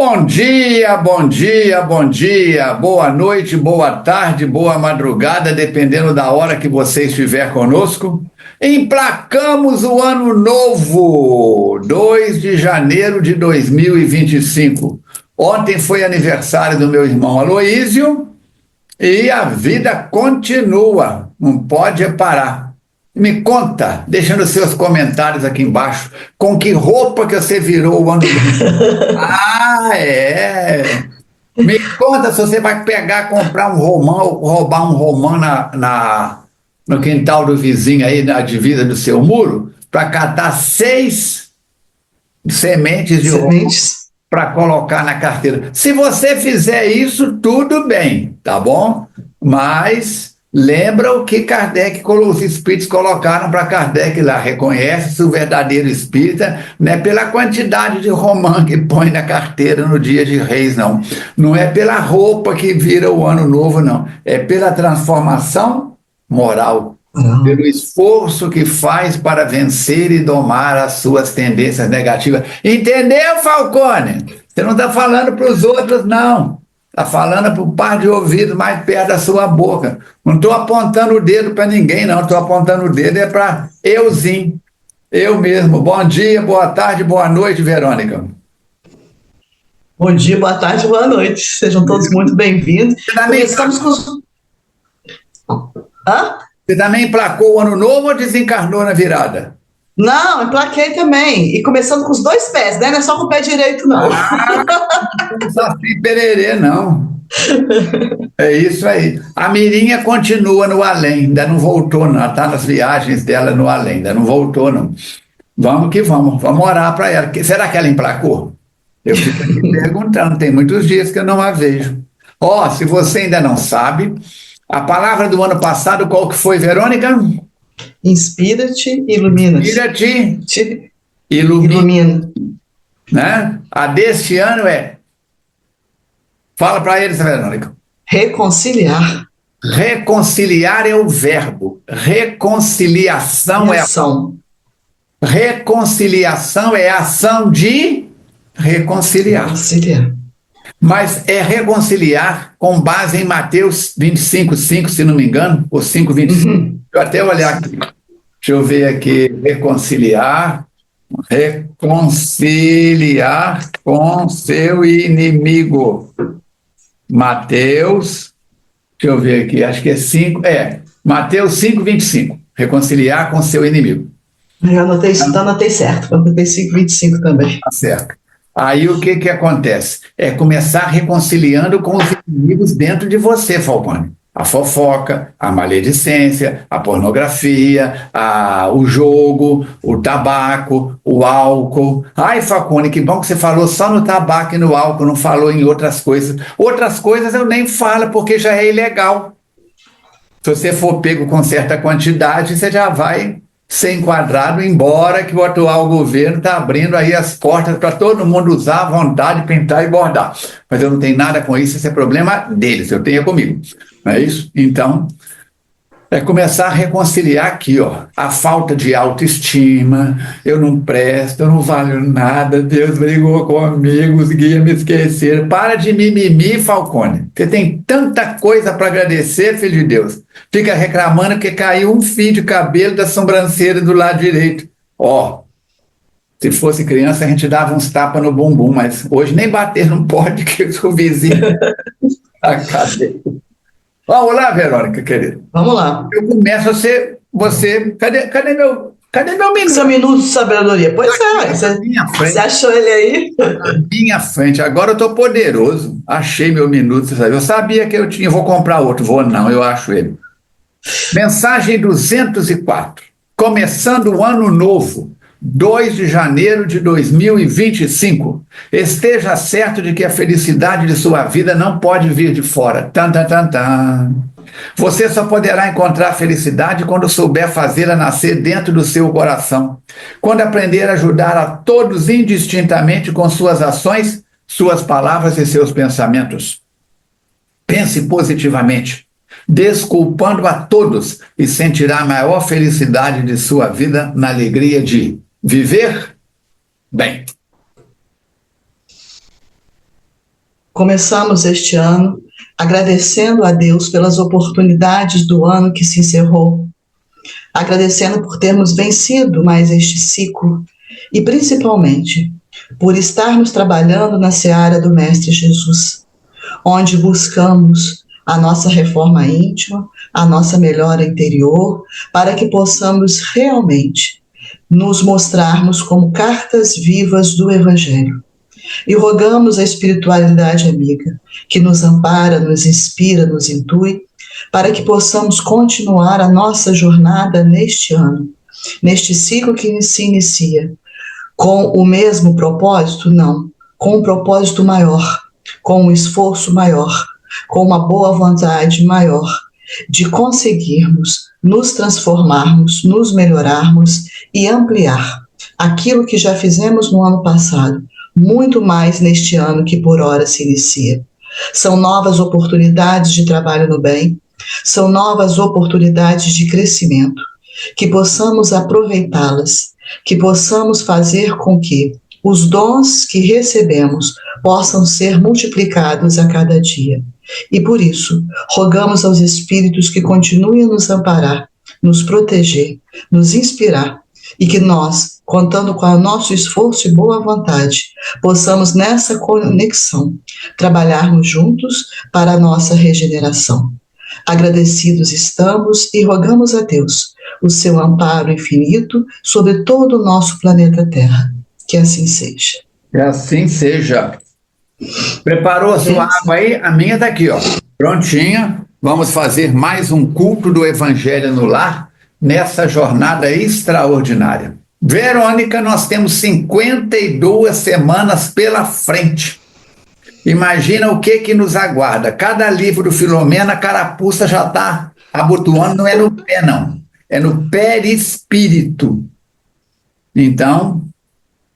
Bom dia, bom dia, bom dia, boa noite, boa tarde, boa madrugada, dependendo da hora que você estiver conosco. Emplacamos o ano novo, 2 de janeiro de 2025. Ontem foi aniversário do meu irmão Aloísio e a vida continua, não pode parar. Me conta, deixando seus comentários aqui embaixo, com que roupa que você virou o ano novo? Ah, é. Me conta se você vai pegar, comprar um romão, roubar um romão no quintal do vizinho aí, na divisa do seu muro, para catar 6 sementes de romão Sementes. para colocar na carteira. Se você fizer isso, tudo bem, tá bom? Mas lembra o que Kardec, os espíritos colocaram para Kardec lá. Reconhece-se o verdadeiro espírita, não é pela quantidade de romã que põe na carteira no dia de Reis, não. Não é pela roupa que vira o ano novo, não. É pela transformação moral, pelo esforço que faz para vencer e domar as suas tendências negativas. Entendeu, Falcone? Você não está falando para os outros, não. Está falando para o par de ouvidos mais perto da sua boca. Não estou apontando o dedo para ninguém, não. Estou apontando o dedo para euzinho. Eu mesmo. Bom dia, boa tarde, boa noite, Verônica. Bom dia, boa tarde, boa noite. Sejam todos muito bem-vindos. Começamos com os... Hã? Você também emplacou o ano novo ou desencarnou na virada? Não, emplaquei também. E começando com os dois pés, né? Não é só com o pé direito, não. Não só assim pererê, não. É isso aí. A Mirinha continua no além, ainda não voltou, não. Ela está nas viagens dela no além, ainda não voltou, não. Vamos que vamos orar para ela. Será que ela emplacou? Eu fico aqui perguntando, tem muitos dias que eu não a vejo. Ó, se você ainda não sabe, a palavra do ano passado, qual que foi, Verônica? Inspira-te, ilumina-te. Inspira-te, ilumina. Né? A deste ano é... Fala para eles, Verônica. Reconciliar. Reconciliar é o verbo. Reconciliação é ação. Reconciliação é a ação de reconciliar. Reconciliar. Mas é reconciliar com base em Mateus 25:5, se não me engano, ou 5:25. Deixa eu até olhar aqui. Deixa eu ver aqui. Reconciliar com seu inimigo. Mateus, deixa eu ver aqui, acho que é 5, Mateus 5:25. Reconciliar com seu inimigo. Eu anotei certo. Eu anotei 5:25 também. Tá certo. Aí o que acontece? É começar reconciliando com os inimigos dentro de você, Falcone. A fofoca, a maledicência, a pornografia, o jogo, o tabaco, o álcool. Ai, Falcone, que bom que você falou só no tabaco e no álcool, não falou em outras coisas. Outras coisas eu nem falo porque já é ilegal. Se você for pego com certa quantidade, você já vai ser enquadrado, embora que o atual governo está abrindo aí as portas para todo mundo usar à vontade, pintar e bordar. Mas eu não tenho nada com isso, esse é problema deles, eu tenho comigo. Não é isso? Então, é começar a reconciliar aqui, ó, a falta de autoestima, eu não presto, eu não valho nada, Deus brigou comigo, conseguia me esquecer. Para de mimimi, Falcone. Você tem tanta coisa para agradecer, filho de Deus. Fica reclamando que caiu um fio de cabelo da sobrancelha do lado direito. Ó, se fosse criança a gente dava uns tapas no bumbum, mas hoje nem bater não pode, que eu sou vizinho. Cadê? Vamos lá, Verônica, querida. Vamos lá. Eu começo cadê meu minuto? Seu minuto de sabedoria. Pois você achou ele aí? Na minha frente. Agora eu estou poderoso. Achei meu minuto. Eu sabia que eu tinha. Vou comprar outro. Vou não, eu acho ele. Mensagem 204. Começando o ano novo. 2 de janeiro de 2025. Esteja certo de que a felicidade de sua vida não pode vir de fora. Tan, tan, tan, tan. Você só poderá encontrar felicidade quando souber fazê-la nascer dentro do seu coração. Quando aprender a ajudar a todos indistintamente com suas ações, suas palavras e seus pensamentos. Pense positivamente, desculpando a todos, e sentirá a maior felicidade de sua vida na alegria de viver bem. Começamos este ano agradecendo a Deus pelas oportunidades do ano que se encerrou, agradecendo por termos vencido mais este ciclo e, principalmente, por estarmos trabalhando na seara do Mestre Jesus, onde buscamos a nossa reforma íntima, a nossa melhora interior, para que possamos realmente nos mostrarmos como cartas vivas do Evangelho. E rogamos a espiritualidade amiga, que nos ampara, nos inspira, nos intui, para que possamos continuar a nossa jornada neste ano, neste ciclo que se inicia, com o mesmo propósito? Não, com um propósito maior, com um esforço maior, com uma boa vontade maior, de conseguirmos nos transformarmos, nos melhorarmos e ampliar aquilo que já fizemos no ano passado, muito mais neste ano que por hora se inicia. São novas oportunidades de trabalho no bem, são novas oportunidades de crescimento, que possamos aproveitá-las, que possamos fazer com que os dons que recebemos possam ser multiplicados a cada dia. E por isso, rogamos aos Espíritos que continuem a nos amparar, nos proteger, nos inspirar, e que nós, contando com o nosso esforço e boa vontade, possamos nessa conexão trabalharmos juntos para a nossa regeneração. Agradecidos estamos e rogamos a Deus o seu amparo infinito sobre todo o nosso planeta Terra. Que assim seja. Que assim seja. Preparou a sua água aí? A minha está aqui, ó, prontinha. Vamos fazer mais um culto do Evangelho no lar nessa jornada extraordinária. Verônica, nós temos 52 semanas pela frente. Imagina o que nos aguarda. Cada livro do Filomena, a carapuça já está abotoando, não é no pé, não. É no perispírito. Então,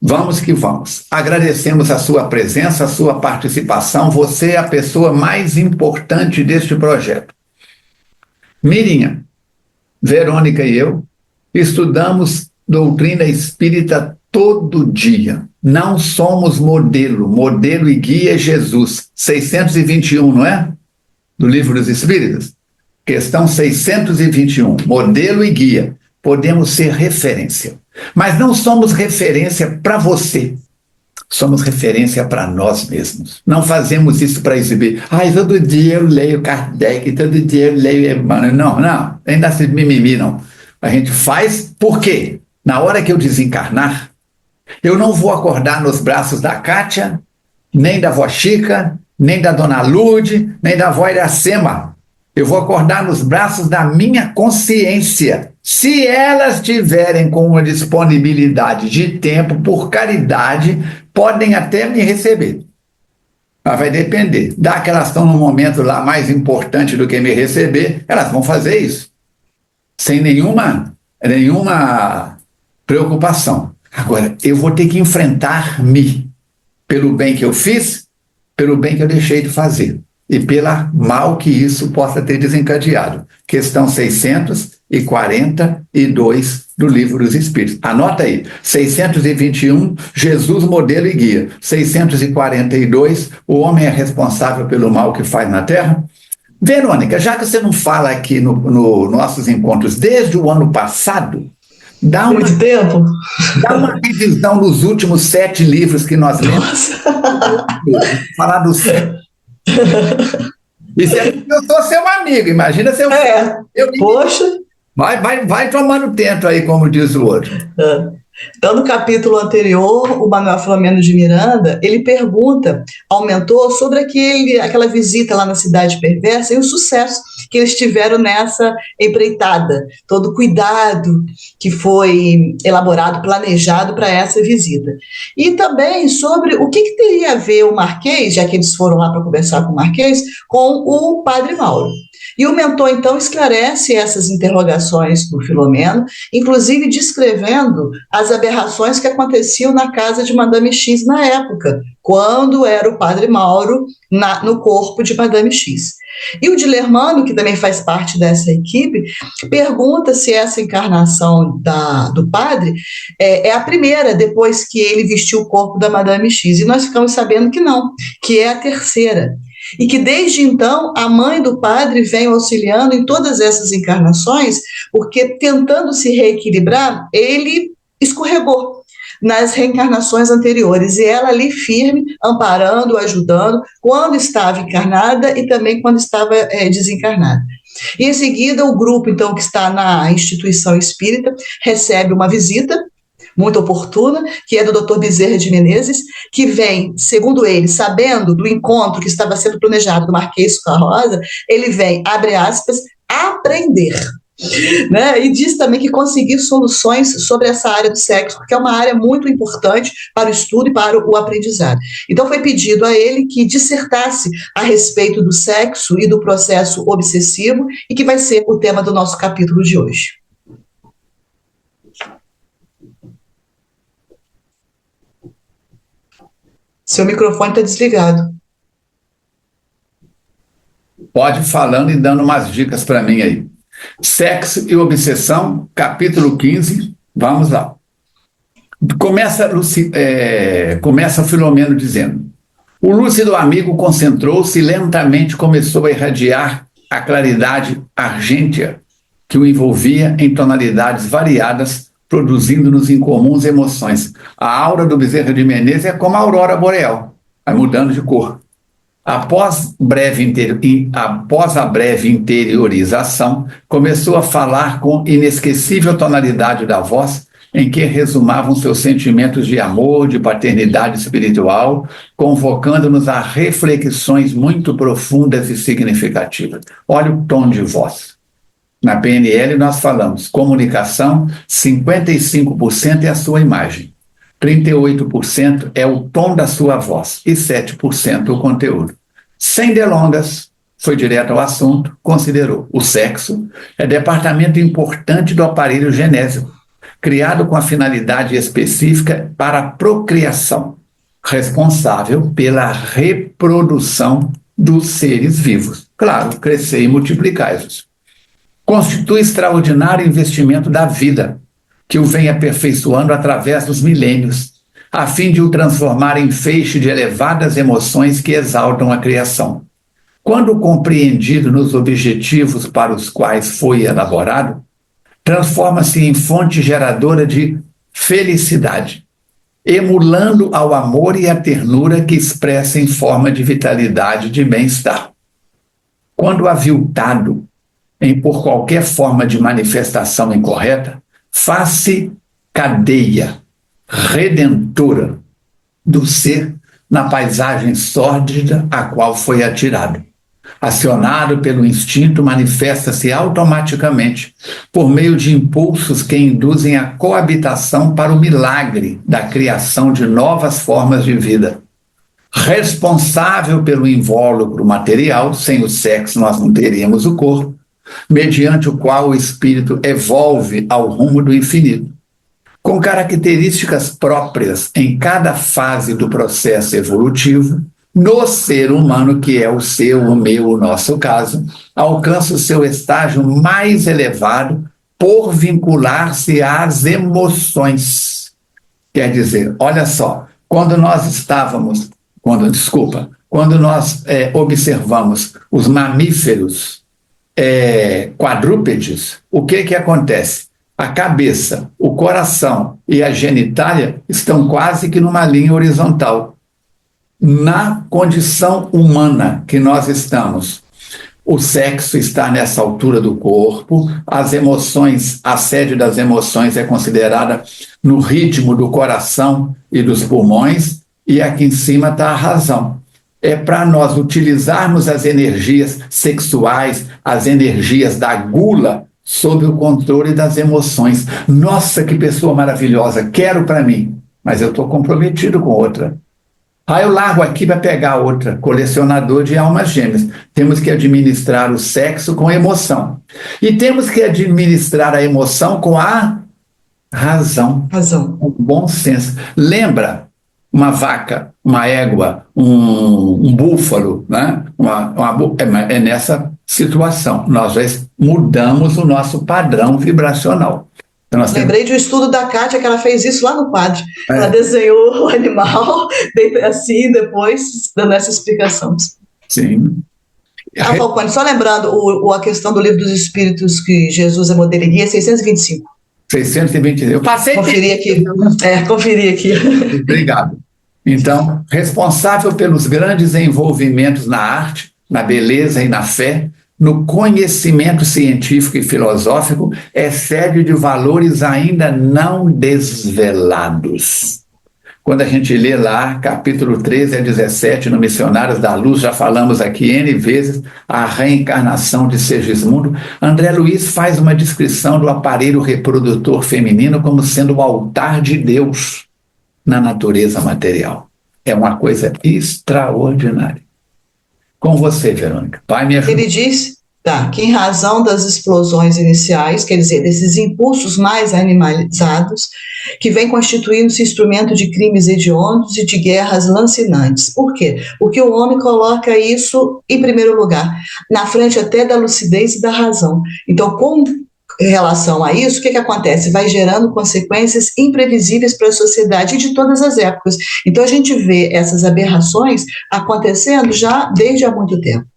vamos que vamos. Agradecemos a sua presença, a sua participação. Você é a pessoa mais importante deste projeto. Mirinha, Verônica e eu estudamos doutrina espírita todo dia. Não somos modelo. Modelo e guia é Jesus. 621, não é? Do Livro dos Espíritos. Questão 621. Modelo e guia. Podemos ser referência. Mas não somos referência para você. Somos referência para nós mesmos. Não fazemos isso para exibir. Todo dia eu leio Kardec, todo dia eu leio Emmanuel. Não. Ainda se mimimi, não. A gente faz por quê? Na hora que eu desencarnar, eu não vou acordar nos braços da Kátia, nem da vó Chica, nem da dona Lude, nem da vó Iracema. Eu vou acordar nos braços da minha consciência. Se elas tiverem com uma disponibilidade de tempo, por caridade, podem até me receber. Mas vai depender. Dá que elas estão num momento lá mais importante do que me receber, elas vão fazer isso. Sem nenhuma preocupação. Agora, eu vou ter que enfrentar-me pelo bem que eu fiz, pelo bem que eu deixei de fazer e pela mal que isso possa ter desencadeado. Questão 642 do Livro dos Espíritos. Anota aí, 621, Jesus, modelo e guia. 642, o homem é responsável pelo mal que faz na Terra. Verônica, já que você não fala aqui no nossos encontros desde o ano passado, dá uma revisão dos últimos 7 livros que nós lemos. Falar dos 7. Isso é porque eu sou seu amigo, imagina se eu... Poxa. Vai tomando tento aí, como diz o outro. Então, no capítulo anterior, o Manuel Filomeno de Miranda, ele pergunta ao mentor sobre aquela visita lá na Cidade Perversa e o sucesso que eles tiveram nessa empreitada, todo o cuidado que foi elaborado, planejado para essa visita. E também sobre o que teria a ver o Marquês, já que eles foram lá para conversar com o Marquês, com o Padre Mauro. E o mentor, então, esclarece essas interrogações do Filomeno, inclusive descrevendo as aberrações que aconteciam na casa de Madame X na época, quando era o padre Mauro no corpo de Madame X. E o Dilermano, que também faz parte dessa equipe, pergunta se essa encarnação do padre é a primeira, depois que ele vestiu o corpo da Madame X. E nós ficamos sabendo que não, que é a terceira. E que desde então a mãe do padre vem auxiliando em todas essas encarnações, porque tentando se reequilibrar, ele escorregou nas reencarnações anteriores, e ela ali firme, amparando, ajudando, quando estava encarnada e também quando estava desencarnada. E em seguida, o grupo, então, que está na instituição espírita, recebe uma visita muito oportuna, que é do Dr. Bezerra de Menezes, que vem, segundo ele, sabendo do encontro que estava sendo planejado do Marquês com a Rosa, ele vem, abre aspas, aprender. Né? E diz também que conseguir soluções sobre essa área do sexo, porque é uma área muito importante para o estudo e para o aprendizado. Então foi pedido a ele que dissertasse a respeito do sexo e do processo obsessivo, e que vai ser o tema do nosso capítulo de hoje. Seu microfone está desligado. Pode ir falando e dando umas dicas para mim aí. Sexo e obsessão, capítulo 15, vamos lá. Começa o Filomeno dizendo: o lúcido amigo concentrou-se e lentamente começou a irradiar a claridade argêntea que o envolvia em tonalidades variadas, produzindo-nos incomuns emoções. A aura do Bezerra de Menezes é como a aurora boreal, vai mudando de cor. Após a breve interiorização, começou a falar com inesquecível tonalidade da voz, em que resumavam seus sentimentos de amor, de paternidade espiritual, convocando-nos a reflexões muito profundas e significativas. Olha o tom de voz. Na PNL nós falamos, comunicação, 55% é a sua imagem, 38% é o tom da sua voz e 7% o conteúdo. Sem delongas, foi direto ao assunto, considerou: o sexo é departamento importante do aparelho genésico, criado com a finalidade específica para a procriação, responsável pela reprodução dos seres vivos. Claro, crescer e multiplicar-os. Constitui extraordinário investimento da vida, que o vem aperfeiçoando através dos milênios, a fim de o transformar em feixe de elevadas emoções que exaltam a criação. Quando compreendido nos objetivos para os quais foi elaborado, transforma-se em fonte geradora de felicidade, emulando ao amor e à ternura que expressa em forma de vitalidade e de bem-estar. Quando aviltado por qualquer forma de manifestação incorreta, faz-se cadeia redentora do ser na paisagem sórdida a qual foi atirado. Acionado pelo instinto, manifesta-se automaticamente por meio de impulsos que induzem a coabitação para o milagre da criação de novas formas de vida. Responsável pelo invólucro material, sem o sexo nós não teríamos o corpo, mediante o qual o espírito evolve ao rumo do infinito, com características próprias em cada fase do processo evolutivo. No ser humano, que é o seu, o meu, o nosso caso, alcança o seu estágio mais elevado por vincular-se às emoções. Quer dizer, olha só, quando nós observamos os mamíferos quadrúpedes, o que acontece? A cabeça, o coração e a genitália estão quase que numa linha horizontal. Na condição humana que nós estamos, o sexo está nessa altura do corpo, as emoções, a sede das emoções é considerada no ritmo do coração e dos pulmões, e aqui em cima está a razão. É para nós utilizarmos as energias sexuais, as energias da gula, sob o controle das emoções. Nossa, que pessoa maravilhosa, quero para mim, mas eu estou comprometido com outra. Aí eu largo aqui para pegar outra, colecionador de almas gêmeas. Temos que administrar o sexo com emoção. E temos que administrar a emoção com a razão, Razão. com bom senso. Lembra uma vaca, uma égua, um búfalo, né? É nessa situação. Nós já mudamos o nosso padrão vibracional. Então, Lembrei de um estudo da Kátia, que ela fez isso lá no quadro. Ela desenhou o animal, assim, depois dando essa explicação. Sim. Falcone, só lembrando a questão do Livro dos Espíritos, que Jesus é modelo e guia, 625. 625. Eu passei. Conferi aqui. Obrigado. Então, responsável pelos grandes envolvimentos na arte, na beleza e na fé, no conhecimento científico e filosófico, é sede de valores ainda não desvelados. Quando a gente lê lá, capítulo 13 a 17, no Missionários da Luz, já falamos aqui N vezes, a reencarnação de Segismundo, André Luiz faz uma descrição do aparelho reprodutor feminino como sendo o altar de Deus na natureza material. É uma coisa extraordinária. Com você, Verônica. Pai, me ajuda. Ele diz que em razão das explosões iniciais, quer dizer, desses impulsos mais animalizados, que vem constituindo-se instrumento de crimes hediondos e de guerras lancinantes. Por quê? Porque o homem coloca isso em primeiro lugar, na frente até da lucidez e da razão. Então, com relação a isso, o que acontece? Vai gerando consequências imprevisíveis para a sociedade de todas as épocas. Então, a gente vê essas aberrações acontecendo já desde há muito tempo.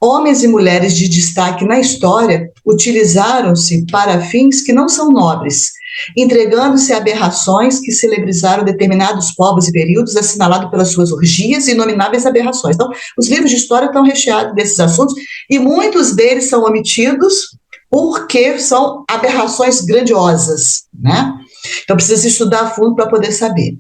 Homens e mulheres de destaque na história utilizaram-se para fins que não são nobres, entregando-se a aberrações que celebrizaram determinados povos e períodos, assinalados pelas suas orgias e inomináveis aberrações. Então, os livros de história estão recheados desses assuntos e muitos deles são omitidos porque são aberrações grandiosas, né? Então, precisa estudar a fundo para poder saber.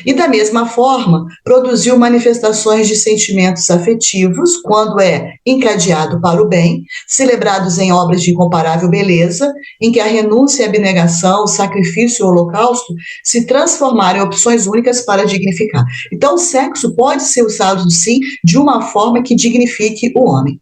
E, da mesma forma, produziu manifestações de sentimentos afetivos, quando é encadeado para o bem, celebrados em obras de incomparável beleza, em que a renúncia e a abnegação, o sacrifício e o holocausto se transformaram em opções únicas para dignificar. Então, o sexo pode ser usado, sim, de uma forma que dignifique o homem.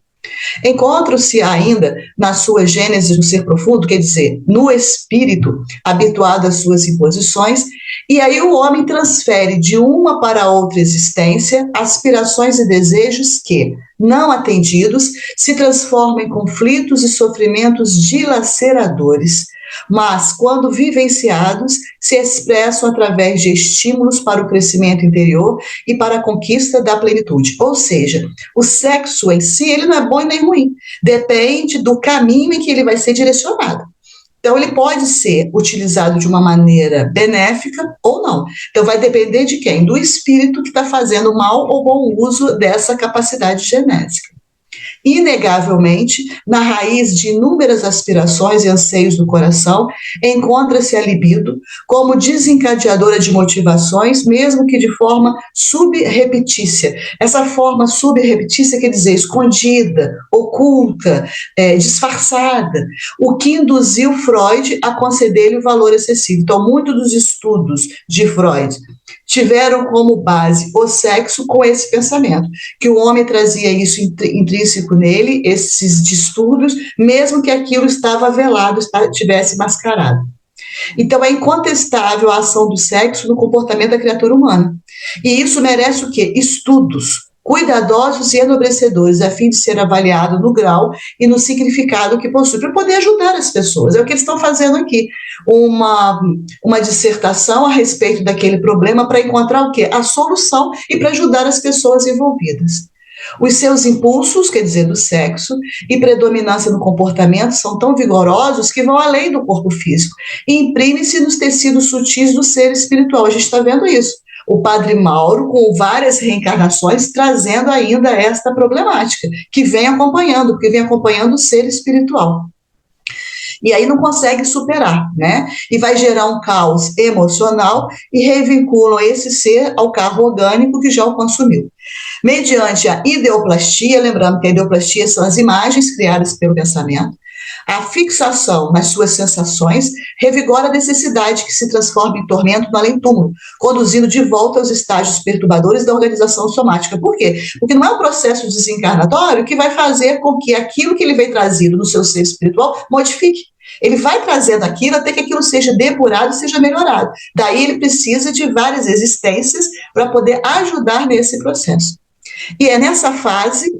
Encontram-se ainda na sua gênese do ser profundo, quer dizer, no espírito habituado às suas imposições, e aí o homem transfere de uma para outra existência aspirações e desejos que, não atendidos, se transformam em conflitos e sofrimentos dilaceradores, mas, quando vivenciados, se expressam através de estímulos para o crescimento interior e para a conquista da plenitude. Ou seja, o sexo em si, ele não é bom e nem ruim, depende do caminho em que ele vai ser direcionado. Então, ele pode ser utilizado de uma maneira benéfica ou não. Então, vai depender de quem? Do espírito que está fazendo mau ou bom uso dessa capacidade genética. Inegavelmente, na raiz de inúmeras aspirações e anseios do coração, encontra-se a libido como desencadeadora de motivações, mesmo que de forma subrepetícia. Essa forma subrepetícia quer dizer escondida, oculta, disfarçada, o que induziu Freud a conceder-lhe o valor excessivo. Então, muitos dos estudos de Freud tiveram como base o sexo com esse pensamento, que o homem trazia isso intrínseco nele, esses distúrbios, mesmo que aquilo estava velado, estivesse mascarado. Então, é incontestável a ação do sexo no comportamento da criatura humana. E isso merece o quê? Estudos cuidadosos e enobrecedores, a fim de ser avaliado no grau e no significado que possui, para poder ajudar as pessoas. É o que eles estão fazendo aqui, uma dissertação a respeito daquele problema para encontrar o quê? A solução e para ajudar as pessoas envolvidas. Os seus impulsos, quer dizer, do sexo, e predominância no comportamento são tão vigorosos que vão além do corpo físico e imprimem-se nos tecidos sutis do ser espiritual. A gente está vendo isso. O Padre Mauro, com várias reencarnações, trazendo ainda esta problemática, que vem acompanhando, porque vem acompanhando o ser espiritual. E aí não consegue superar, né? E vai gerar um caos emocional e revinculam esse ser ao carro orgânico que já o consumiu. Mediante a ideoplastia, lembrando que a ideoplastia são as imagens criadas pelo pensamento, A fixação nas suas sensações revigora a necessidade que se transforma em tormento no além-túmulo, conduzindo de volta aos estágios perturbadores da organização somática. Por quê? Porque não é um processo desencarnatório que vai fazer com que aquilo que ele vem trazido no seu ser espiritual modifique. Ele vai trazendo aquilo até que aquilo seja depurado e seja melhorado. Daí ele precisa de várias existências para poder ajudar nesse processo. E é nessa fase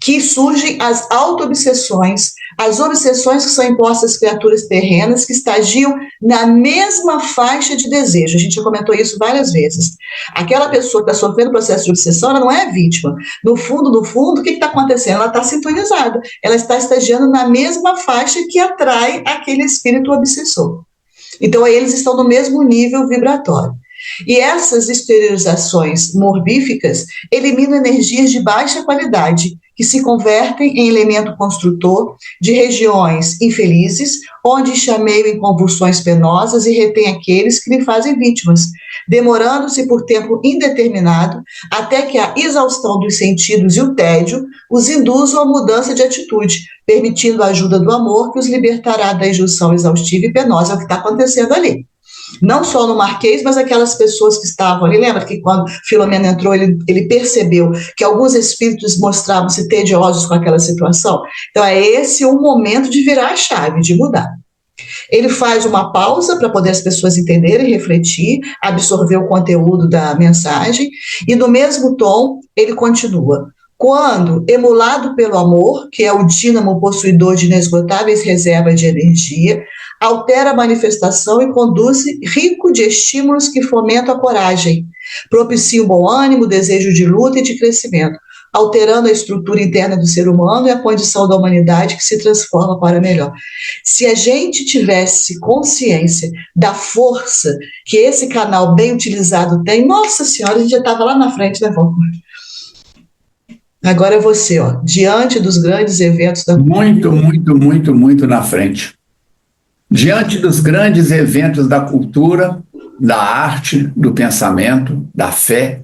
que surgem as auto-obsessões, as obsessões que são impostas às criaturas terrenas que estagiam na mesma faixa de desejo. A gente já comentou isso várias vezes. Aquela pessoa que está sofrendo processo de obsessão, ela não é vítima. No fundo, o que está acontecendo? Ela está sintonizada. Ela está estagiando na mesma faixa que atrai aquele espírito obsessor. Então, eles estão no mesmo nível vibratório. E essas exteriorizações morbíficas eliminam energias de baixa qualidade, que se convertem em elemento construtor de regiões infelizes, onde chameio em convulsões penosas e retém aqueles que lhe fazem vítimas, demorando-se por tempo indeterminado, até que a exaustão dos sentidos e o tédio os induzam à mudança de atitude, permitindo a ajuda do amor que os libertará da injunção exaustiva e penosa. É o que está acontecendo ali. Não só no Marquês, mas aquelas pessoas que estavam ali. Lembra que quando Filomena entrou, ele percebeu que alguns espíritos mostravam-se tediosos com aquela situação? Então é esse o momento de virar a chave, de mudar. Ele faz uma pausa para poder as pessoas entenderem, refletir, absorver o conteúdo da mensagem, e no mesmo tom ele continua. Quando, emulado pelo amor, que é o dínamo possuidor de inesgotáveis reservas de energia, altera a manifestação e conduz rico de estímulos que fomentam a coragem, propicia o bom ânimo, o desejo de luta e de crescimento, alterando a estrutura interna do ser humano e a condição da humanidade que se transforma para melhor. Se a gente tivesse consciência da força que esse canal bem utilizado tem, nossa senhora, a gente já estava lá na frente, né, Valmor? Agora é você, ó, diante dos grandes eventos da... Muito na frente. Diante dos grandes eventos da cultura, da arte, do pensamento, da fé,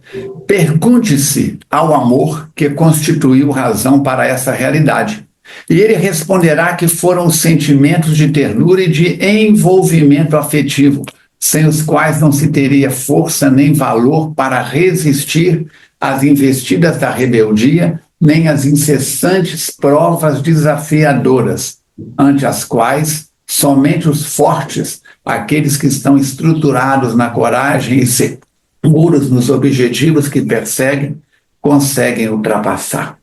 pergunte-se ao amor que constituiu razão para essa realidade. E ele responderá que foram os sentimentos de ternura e de envolvimento afetivo, sem os quais não se teria força nem valor para resistir às investidas da rebeldia, nem às incessantes provas desafiadoras, ante as quais somente os fortes, aqueles que estão estruturados na coragem e seguros nos objetivos que perseguem, conseguem ultrapassar.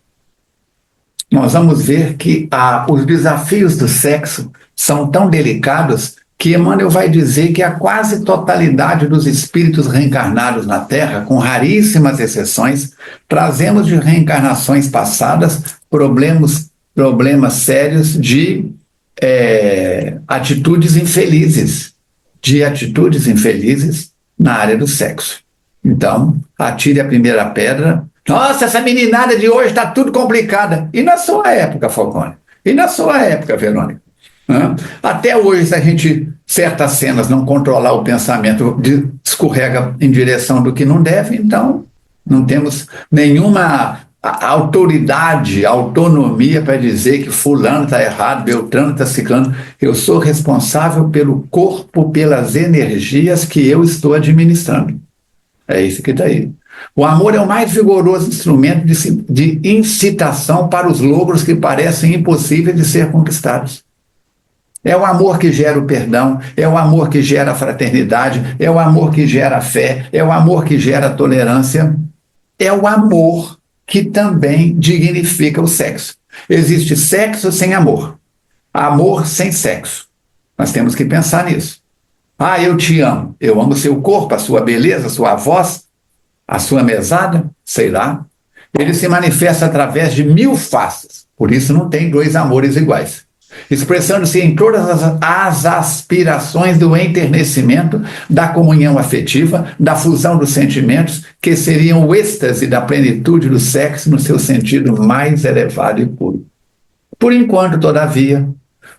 Nós vamos ver que os desafios do sexo são tão delicados que Emmanuel vai dizer que a quase totalidade dos espíritos reencarnados na Terra, com raríssimas exceções, trazemos de reencarnações passadas problemas sérios de atitudes infelizes na área do sexo. Então, atire a primeira pedra. Nossa, essa meninada de hoje está tudo complicada. E na sua época, Falcone? E na sua época, Verônica? Até hoje, se certas cenas não controlar o pensamento, escorrega em direção do que não deve, então não temos nenhuma autonomia para dizer que fulano está errado, Beltrano está ciclano. Eu sou responsável pelo corpo, pelas energias que eu estou administrando. É isso que está aí. O amor é o mais vigoroso instrumento de incitação para os logros que parecem impossíveis de ser conquistados. É o amor que gera o perdão, é o amor que gera a fraternidade, é o amor que gera a fé, é o amor que gera a tolerância, é o amor que também dignifica o sexo. Existe sexo sem amor, amor sem sexo. Nós temos que pensar nisso. Eu te amo, eu amo o seu corpo, a sua beleza, a sua voz, a sua mesada, sei lá. Ele se manifesta através de 1000 faces, por isso não tem dois amores iguais. Expressando-se em todas as aspirações do enternecimento, da comunhão afetiva, da fusão dos sentimentos, que seriam o êxtase da plenitude do sexo no seu sentido mais elevado e puro. Por enquanto, todavia,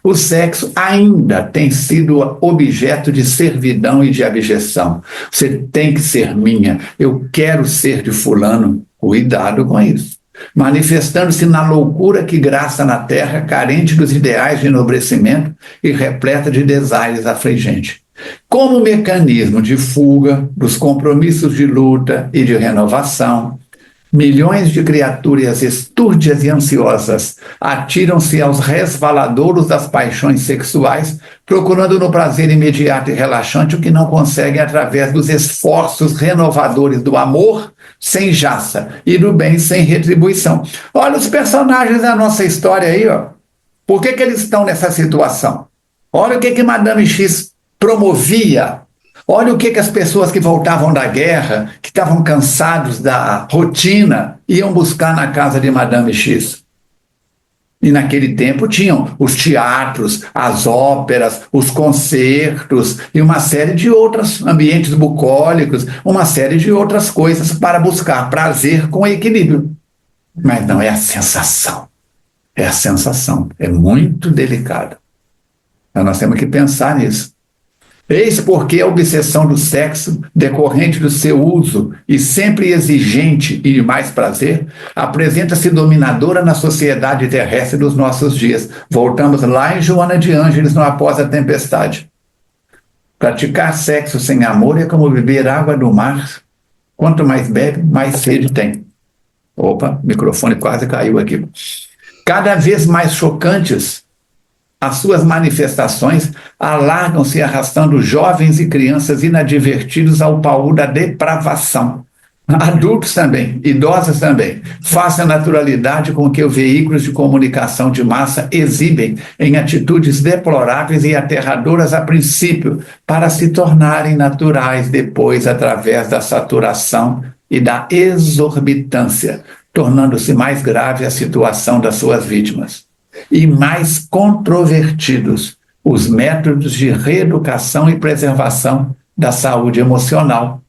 o sexo ainda tem sido objeto de servidão e de abjeção. Você tem que ser minha, eu quero ser de fulano. Cuidado com isso. manifestando-se na loucura que graça na terra, carente dos ideais de enobrecimento e repleta de desaires afligente. Como mecanismo de fuga dos compromissos de luta e de renovação, milhões de criaturas estúrdias e ansiosas atiram-se aos resvaladouros das paixões sexuais, procurando no prazer imediato e relaxante o que não conseguem através dos esforços renovadores do amor sem jaça e do bem sem retribuição. Olha os personagens da nossa história aí, ó. Por que eles estão nessa situação? Olha o que Madame X promovia. Olha o que as pessoas que voltavam da guerra, que estavam cansados da rotina, iam buscar na casa de Madame X. E naquele tempo tinham os teatros, as óperas, os concertos e uma série de outros ambientes bucólicos, uma série de outras coisas para buscar prazer com equilíbrio. Mas não é a sensação. É a sensação. É muito delicada. Então nós temos que pensar nisso. Eis porque a obsessão do sexo, decorrente do seu uso e sempre exigente e de mais prazer, apresenta-se dominadora na sociedade terrestre dos nossos dias. Voltamos lá em Joana de Ângeles, no Após a Tempestade. Praticar sexo sem amor é como beber água do mar. Quanto mais bebe, mais sede tem. Opa, o microfone quase caiu aqui. Cada vez mais chocantes, as suas manifestações alargam-se arrastando jovens e crianças inadvertidos ao baú da depravação. Adultos também, idosos também. Faça a naturalidade com que os veículos de comunicação de massa exibem em atitudes deploráveis e aterradoras a princípio, para se tornarem naturais depois através da saturação e da exorbitância, tornando-se mais grave a situação das suas vítimas. E mais controvertidos os métodos de reeducação e preservação da saúde emocional,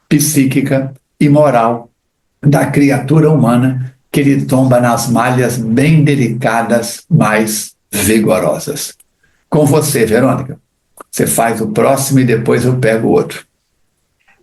psíquica e moral da criatura humana, que lhe tomba nas malhas bem delicadas, mais vigorosas. Com você, Verônica. Você faz o próximo e depois eu pego o outro.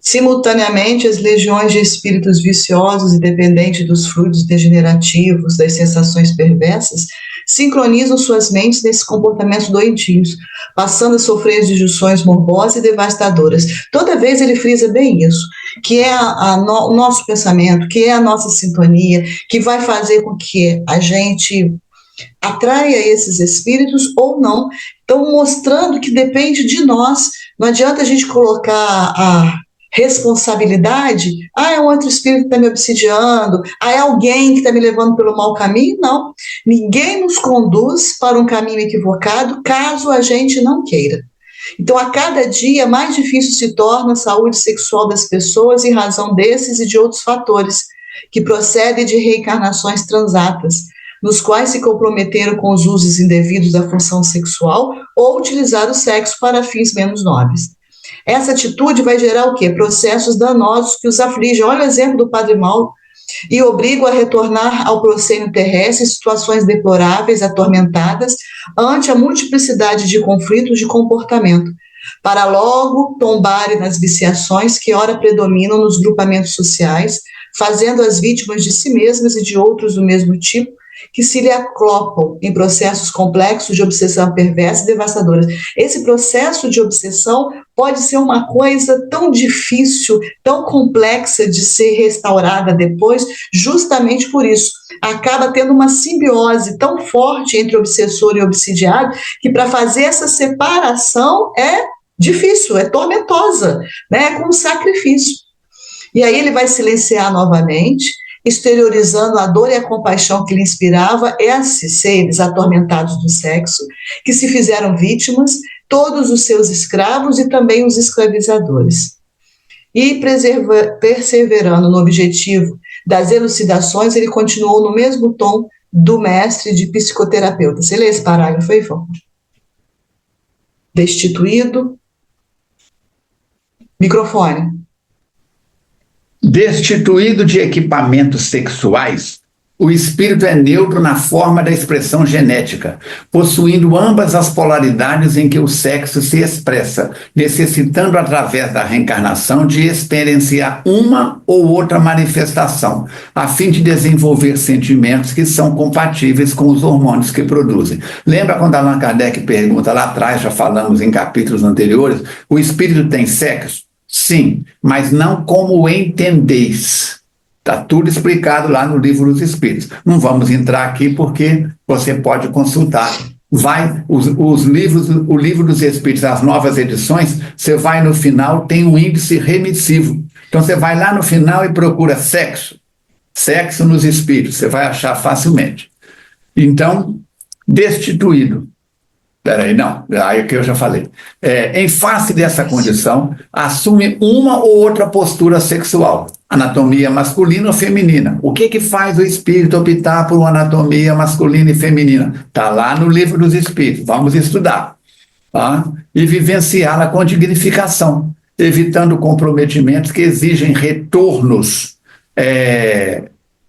Simultaneamente, as legiões de espíritos viciosos e dependentes dos fluidos degenerativos, das sensações perversas, sincronizam suas mentes nesses comportamentos doentios, passando a sofrer as disjunções morbosas e devastadoras. Toda vez ele frisa bem isso, que é o nosso pensamento, que é a nossa sintonia, que vai fazer com que a gente atraia esses espíritos ou não. Então, mostrando que depende de nós. Não adianta a gente colocar a responsabilidade, é um outro espírito que está me obsidiando, é alguém que está me levando pelo mau caminho. Não, ninguém nos conduz para um caminho equivocado, caso a gente não queira. Então, a cada dia, mais difícil se torna a saúde sexual das pessoas em razão desses e de outros fatores, que procedem de reencarnações transatas, nos quais se comprometeram com os usos indevidos da função sexual ou utilizaram o sexo para fins menos nobres. Essa atitude vai gerar o quê? Processos danosos que os afligem. Olha o exemplo do Padre Mauro. E obrigam a retornar ao proscênio terrestre em situações deploráveis, atormentadas, ante a multiplicidade de conflitos de comportamento, para logo tombarem nas viciações que ora predominam nos grupamentos sociais, fazendo as vítimas de si mesmas e de outros do mesmo tipo, que se lhe aclopam em processos complexos de obsessão perversa e devastadora. Esse processo de obsessão pode ser uma coisa tão difícil, tão complexa de ser restaurada depois, justamente por isso. Acaba tendo uma simbiose tão forte entre obsessor e obsidiado, que para fazer essa separação é difícil, é tormentosa, né? É como um sacrifício. E aí ele vai silenciar novamente, exteriorizando a dor e a compaixão que lhe inspirava esses seres atormentados do sexo, que se fizeram vítimas, todos os seus escravos e também os escravizadores. E perseverando no objetivo das elucidações, ele continuou no mesmo tom do mestre de psicoterapeuta. Você lê esse parágrafo aí, Fão? Destituído. Microfone. Destituído de equipamentos sexuais, O espírito é neutro na forma da expressão genética, possuindo ambas as polaridades em que o sexo se expressa, necessitando, através da reencarnação, de experienciar uma ou outra manifestação, a fim de desenvolver sentimentos que são compatíveis com os hormônios que produzem. Lembra quando Allan Kardec pergunta lá atrás, já falamos em capítulos anteriores, o espírito tem sexo? Sim, mas não como entendeis. Está tudo explicado lá no Livro dos Espíritos. Não vamos entrar aqui porque você pode consultar. Os livros, o Livro dos Espíritos, as novas edições, você vai no final, tem um índice remissivo. Então você vai lá no final e procura sexo. Sexo nos espíritos, você vai achar facilmente. Então, destituído. Peraí, não, aí que eu já falei. Em face dessa condição, assume uma ou outra postura sexual, anatomia masculina ou feminina. O que faz o espírito optar por uma anatomia masculina e feminina? Está lá no Livro dos Espíritos, vamos estudar. Tá? E vivenciá-la com dignificação, evitando comprometimentos que exigem retornos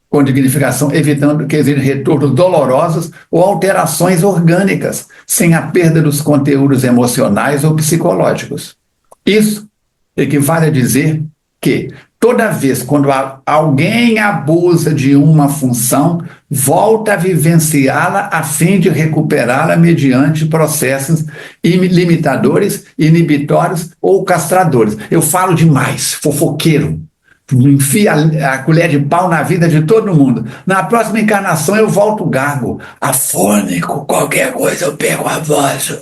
com dignificação, evitando que exijam retornos dolorosos ou alterações orgânicas, sem a perda dos conteúdos emocionais ou psicológicos. Isso equivale a dizer que, toda vez quando alguém abusa de uma função, volta a vivenciá-la a fim de recuperá-la mediante processos limitadores, inibitórios ou castradores. Eu falo demais, fofoqueiro. Enfia a colher de pau na vida de todo mundo. Na próxima encarnação eu volto gago, afônico, qualquer coisa eu pego a voz,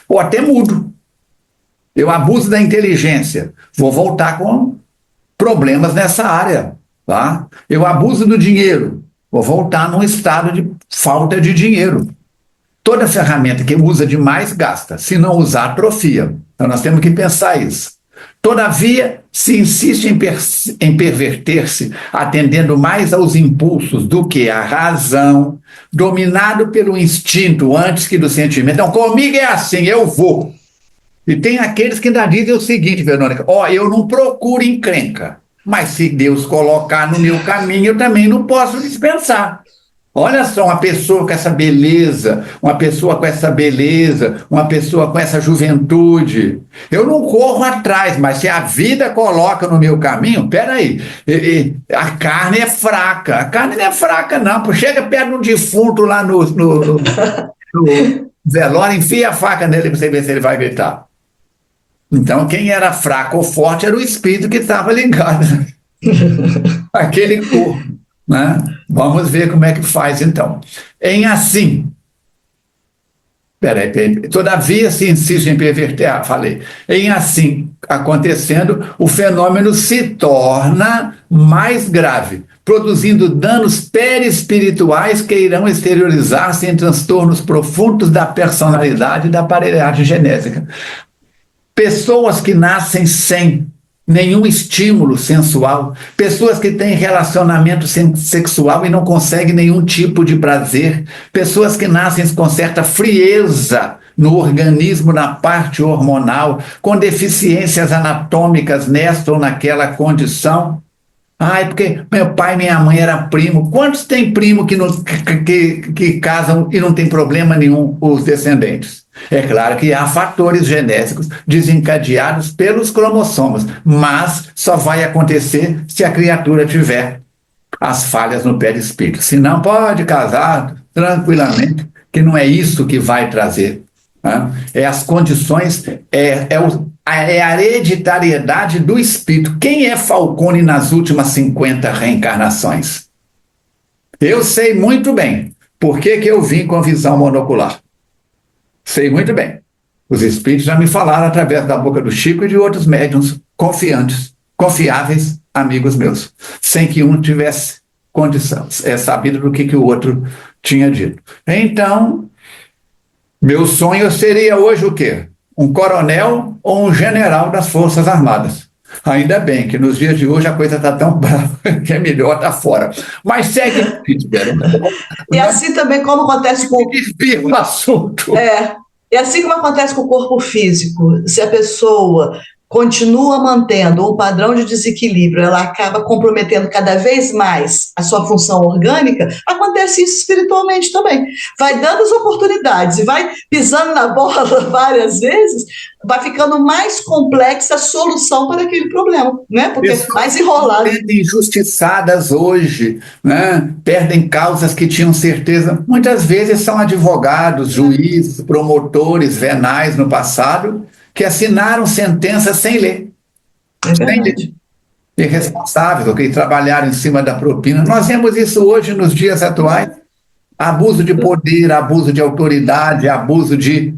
ou até mudo. Eu abuso da inteligência, vou voltar com problemas nessa área. Tá? Eu abuso do dinheiro, vou voltar num estado de falta de dinheiro. Toda ferramenta que usa demais gasta, se não usar atrofia. Então nós temos que pensar isso. Todavia, se insiste em perverter-se, atendendo mais aos impulsos do que à razão, dominado pelo instinto antes que do sentimento. Então, comigo é assim, eu vou. E tem aqueles que ainda dizem o seguinte, Verônica, eu não procuro encrenca, mas se Deus colocar no meu caminho, eu também não posso dispensar. Olha só, uma pessoa com essa beleza, uma pessoa com essa juventude. Eu não corro atrás, mas se a vida coloca no meu caminho, peraí, a carne é fraca. A carne não é fraca, não. Chega perto de um defunto lá no velório, enfia a faca nele para você ver se ele vai gritar. Então, quem era fraco ou forte era o espírito que estava ligado aquele corpo. Né? Vamos ver como é que faz, então. Todavia se insiste em perverter, em assim acontecendo, o fenômeno se torna mais grave, produzindo danos perispirituais que irão exteriorizar-se em transtornos profundos da personalidade e da aparelhagem genética. Pessoas que nascem sem nenhum estímulo sensual, pessoas que têm relacionamento sexual e não conseguem nenhum tipo de prazer, pessoas que nascem com certa frieza no organismo, na parte hormonal, com deficiências anatômicas nesta ou naquela condição. Porque meu pai e minha mãe eram primo. Quantos tem primo que casam e não tem problema nenhum, os descendentes? É claro que há fatores genéticos desencadeados pelos cromossomos, mas só vai acontecer se a criatura tiver as falhas no perispírito. Se não, pode casar tranquilamente, que não é isso que vai trazer. Né? As condições, a hereditariedade do espírito. Quem é Falcone nas últimas 50 reencarnações? Eu sei muito bem por que eu vim com visão monocular. Sei muito bem. Os espíritos já me falaram através da boca do Chico e de outros médiuns confiáveis, amigos meus, sem que um tivesse condição, sabido do que o outro tinha dito. Então, meu sonho seria hoje o quê? Um coronel ou um general das Forças Armadas. Ainda bem que nos dias de hoje a coisa está tão brava que é melhor estar fora. Mas segue. E assim também como acontece com o assunto. E assim como acontece com o corpo físico, se a pessoa continua mantendo um padrão de desequilíbrio, ela acaba comprometendo cada vez mais a sua função orgânica, acontece isso espiritualmente também. Vai dando as oportunidades e vai pisando na bola várias vezes, vai ficando mais complexa a solução para aquele problema, né? Porque é mais enrolado. Pessoas injustiçadas hoje, né? Perdem causas que tinham certeza. Muitas vezes são advogados, juízes, promotores venais no passado, que assinaram sentenças sem ler. É verdade. Irresponsáveis, ou que trabalharam em cima da propina. Nós vemos isso hoje nos dias atuais. Abuso de poder, abuso de autoridade, abuso de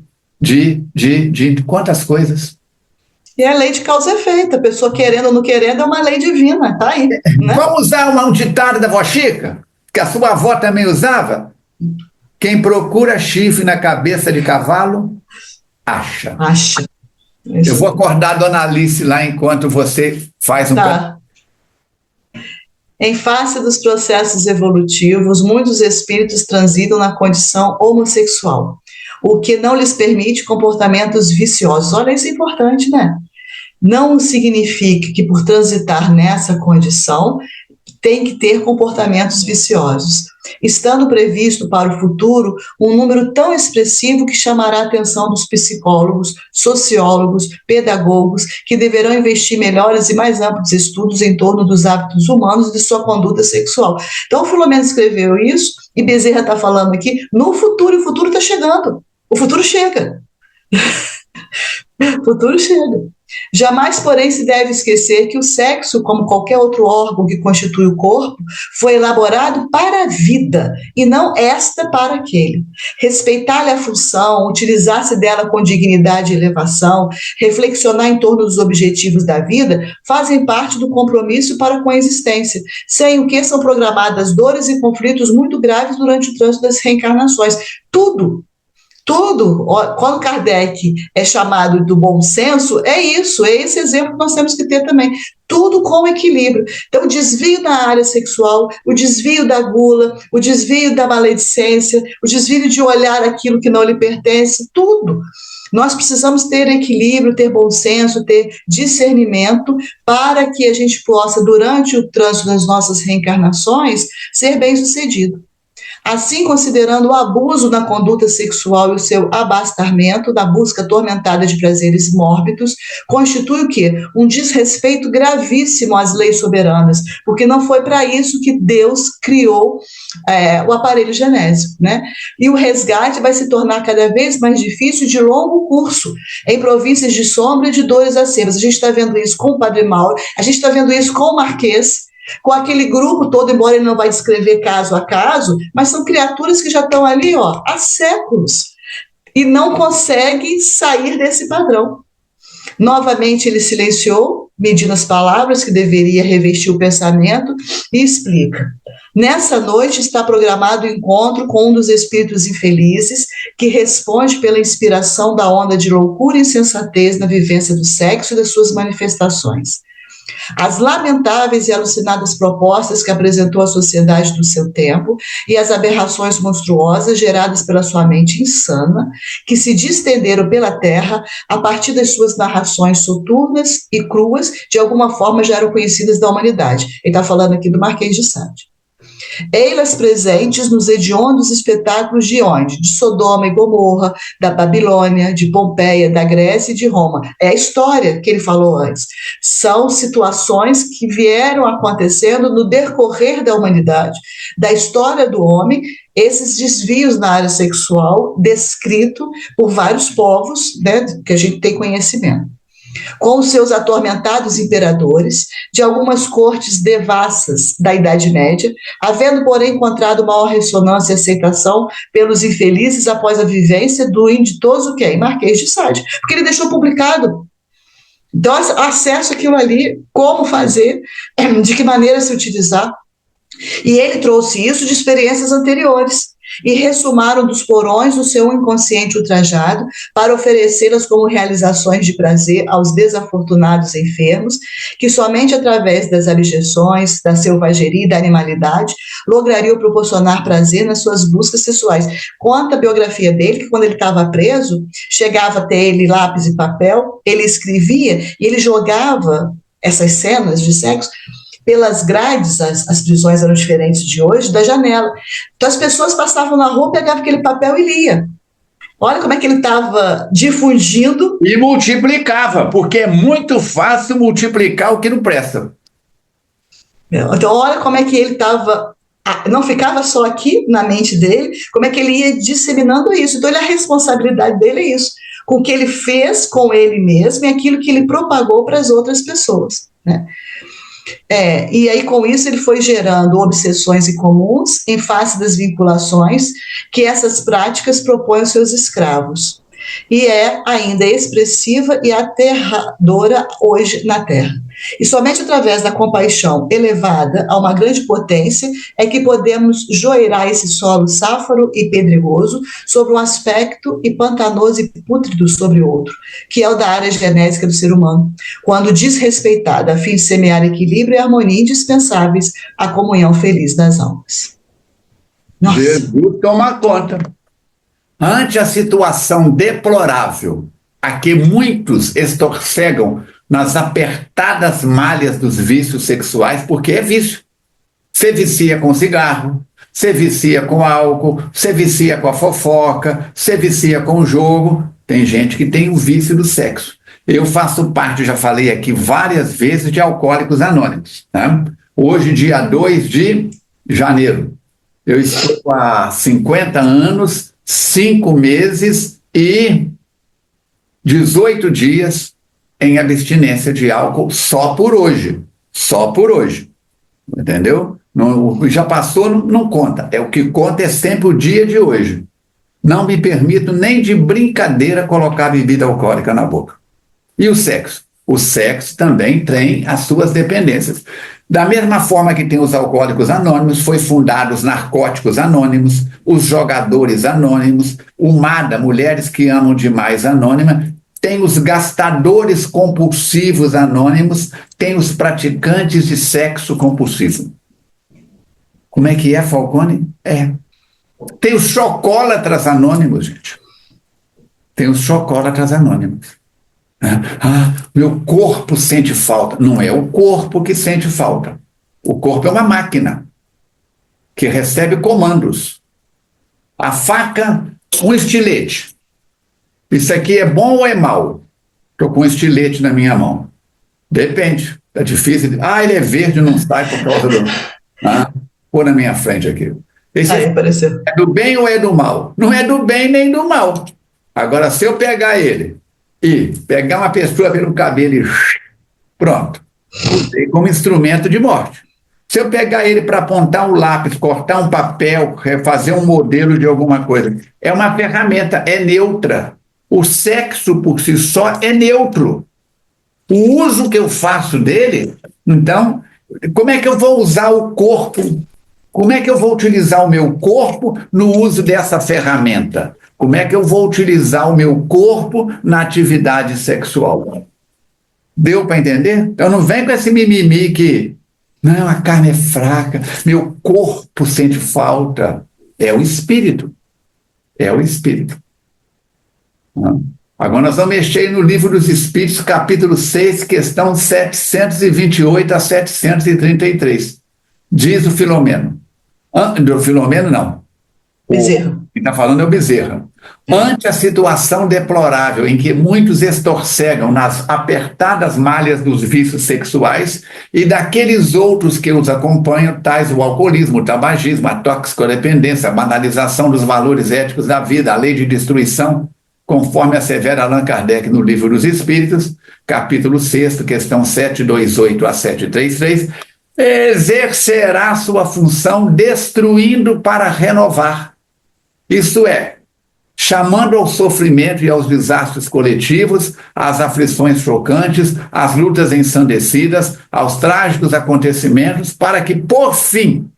quantas coisas. E a lei de causa e efeito, a pessoa querendo ou não querendo é uma lei divina, tá aí. Né? Vamos usar um ditado da vó Chica, que a sua avó também usava? Quem procura chifre na cabeça de cavalo, acha. Acha. Eu vou acordar a dona Alice lá enquanto você faz um... Tá. Em face dos processos evolutivos, muitos espíritos transitam na condição homossexual, o que não lhes permite comportamentos viciosos. Olha, isso é importante, né? Não significa que por transitar nessa condição tem que ter comportamentos viciosos, estando previsto para o futuro um número tão expressivo que chamará a atenção dos psicólogos, sociólogos, pedagogos, que deverão investir melhores e mais amplos estudos em torno dos hábitos humanos e de sua conduta sexual. Então, o Filomeno escreveu isso, e Bezerra está falando aqui, no futuro, e o futuro está chegando. O futuro chega. O futuro chega. Jamais, porém, se deve esquecer que o sexo, como qualquer outro órgão que constitui o corpo, foi elaborado para a vida, e não esta para aquele. Respeitar-lhe a função, utilizar-se dela com dignidade e elevação, reflexionar em torno dos objetivos da vida, fazem parte do compromisso para com a existência, sem o que são programadas dores e conflitos muito graves durante o trânsito das reencarnações. Tudo, quando Kardec é chamado do bom senso, é isso, é esse exemplo que nós temos que ter também. Tudo com equilíbrio. Então, o desvio na área sexual, o desvio da gula, o desvio da maledicência, o desvio de olhar aquilo que não lhe pertence, tudo. Nós precisamos ter equilíbrio, ter bom senso, ter discernimento para que a gente possa, durante o trânsito das nossas reencarnações, ser bem-sucedido. Assim, considerando o abuso na conduta sexual e o seu abastamento, da busca atormentada de prazeres mórbidos, constitui o quê? Um desrespeito gravíssimo às leis soberanas, porque não foi para isso que Deus criou o aparelho genésico, né? E o resgate vai se tornar cada vez mais difícil, de longo curso, em províncias de sombra e de dores acerbas. A gente está vendo isso com o Padre Mauro, a gente está vendo isso com o Marquês, com aquele grupo todo, embora ele não vai descrever caso a caso, mas são criaturas que já estão ali, há séculos, e não conseguem sair desse padrão. Novamente ele silenciou, medindo as palavras que deveria revestir o pensamento, e explica. Nessa noite está programado o encontro com um dos espíritos infelizes, que responde pela inspiração da onda de loucura e insensatez na vivência do sexo e das suas manifestações. As lamentáveis e alucinadas propostas que apresentou à sociedade do seu tempo e as aberrações monstruosas geradas pela sua mente insana, que se distenderam pela terra a partir das suas narrações soturnas e cruas, de alguma forma já eram conhecidas da humanidade. Ele está falando aqui do Marquês de Sade. Ei-las presentes nos hediondos espetáculos de onde? De Sodoma e Gomorra, da Babilônia, de Pompeia, da Grécia e de Roma. É a história que ele falou antes. São situações que vieram acontecendo no decorrer da humanidade, da história do homem, esses desvios na área sexual, descrito por vários povos, né, que a gente tem conhecimento. Com os seus atormentados imperadores, de algumas cortes devassas da Idade Média, havendo, porém, encontrado maior ressonância e aceitação pelos infelizes após a vivência do inditoso quem? Marquês de Sade, porque ele deixou publicado. Então, acesso àquilo ali, como fazer, de que maneira se utilizar. E ele trouxe isso de experiências anteriores. e ressumaram dos porões o seu inconsciente ultrajado para oferecê-las como realizações de prazer aos desafortunados enfermos, que somente através das abjeções, da selvageria e da animalidade lograriam proporcionar prazer nas suas buscas sexuais. Conta a biografia dele que quando ele estava preso, chegava até ele lápis e papel, ele escrevia e ele jogava essas cenas de sexo pelas grades, as prisões eram diferentes de hoje, da janela. Então as pessoas passavam na rua, pegavam aquele papel e lia. Olha como é que ele estava difundindo. E multiplicava, porque é muito fácil multiplicar o que não presta. Então olha como é que ele estava, não ficava só aqui na mente dele, como é que ele ia disseminando isso. Então a responsabilidade dele é isso, com o que ele fez com ele mesmo e aquilo que ele propagou para as outras pessoas, né? E aí com isso ele foi gerando obsessões incomuns em face das vinculações que essas práticas propõem aos seus escravos. E é ainda expressiva e aterradora hoje na Terra. E somente através da compaixão elevada a uma grande potência é que podemos joirar esse solo sáfaro e pedregoso sobre um aspecto e pantanoso e pútrido sobre outro, que é o da área genética do ser humano, quando desrespeitada a fim de semear equilíbrio e harmonia indispensáveis à comunhão feliz das almas. Nossa. Jesus toma conta. Ante a situação deplorável a que muitos estorcegam nas apertadas malhas dos vícios sexuais, porque é vício. Você vicia com cigarro, você vicia com álcool, você vicia com a fofoca, você vicia com o jogo. Tem gente que tem o vício do sexo. Eu faço parte, já falei aqui várias vezes, de Alcoólicos Anônimos, né? Hoje, dia 2 de janeiro. Eu estou há 50 anos, 5 meses e 18 dias em abstinência de álcool só por hoje. Só por hoje. Entendeu? Não, já passou, não conta. O que conta é sempre o dia de hoje. Não me permito nem de brincadeira colocar bebida alcoólica na boca. E o sexo? O sexo também tem as suas dependências. Da mesma forma que tem os Alcoólicos Anônimos, foi fundado os Narcóticos Anônimos, os Jogadores Anônimos, o MADA, Mulheres que Amam Demais Anônima, tem os Gastadores Compulsivos Anônimos, tem os Praticantes de Sexo Compulsivo. Como é que é, Falcone? Tem os Chocólatras Anônimos, gente. Tem os Chocólatras Anônimos. Meu corpo sente falta. Não é o corpo que sente falta. O corpo é uma máquina que recebe comandos. A faca, um estilete. Isso aqui é bom ou é mal? Estou com um estilete na minha mão. Depende. É difícil. Ele é verde, não sai por causa do... Pôr na minha frente aqui. Esse é do bem ou é do mal? Não é do bem nem do mal. Agora, se eu pegar ele e pegar uma pessoa pelo cabelo e pronto, usei como instrumento de morte. Se eu pegar ele para apontar um lápis, cortar um papel, fazer um modelo de alguma coisa, é uma ferramenta, é neutra. O sexo por si só é neutro. O uso que eu faço dele, então, como é que eu vou usar o corpo? Como é que eu vou utilizar o meu corpo no uso dessa ferramenta? Como é que eu vou utilizar o meu corpo na atividade sexual? Deu para entender? Eu não venho com esse mimimi que, não, a carne é fraca, meu corpo sente falta. É o espírito. É o espírito. Agora nós vamos mexer no Livro dos Espíritos, capítulo 6, questão 728 a 733. Diz o Filomeno. Do Filomeno, não. Bezerra. Quem está falando é o Bezerra. Ante a situação deplorável em que muitos estorcegam nas apertadas malhas dos vícios sexuais e daqueles outros que os acompanham, tais o alcoolismo, o tabagismo, a toxicodependência, a banalização dos valores éticos da vida, a lei de destruição, conforme assevera Allan Kardec no Livro dos Espíritos, capítulo 6, questão 728 a 733, exercerá sua função destruindo para renovar. Isto é, chamando ao sofrimento e aos desastres coletivos, às aflições chocantes, às lutas ensandecidas, aos trágicos acontecimentos, para que, por fim,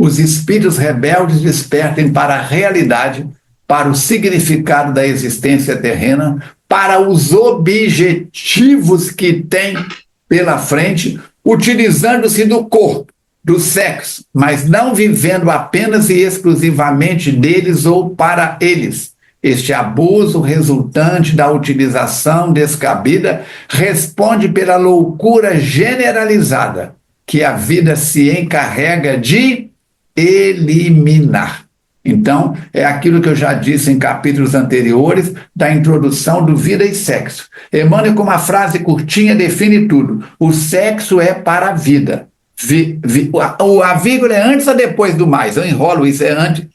os espíritos rebeldes despertem para a realidade, para o significado da existência terrena, para os objetivos que têm pela frente, utilizando-se do corpo, do sexo, mas não vivendo apenas e exclusivamente deles ou para eles. Este abuso resultante da utilização descabida responde pela loucura generalizada que a vida se encarrega de eliminar. Então, é aquilo que eu já disse em capítulos anteriores da introdução do Vida e Sexo. Emmanuel, com uma frase curtinha, define tudo. O sexo é para a vida. A vírgula é antes ou depois do mais? Eu enrolo isso, é antes.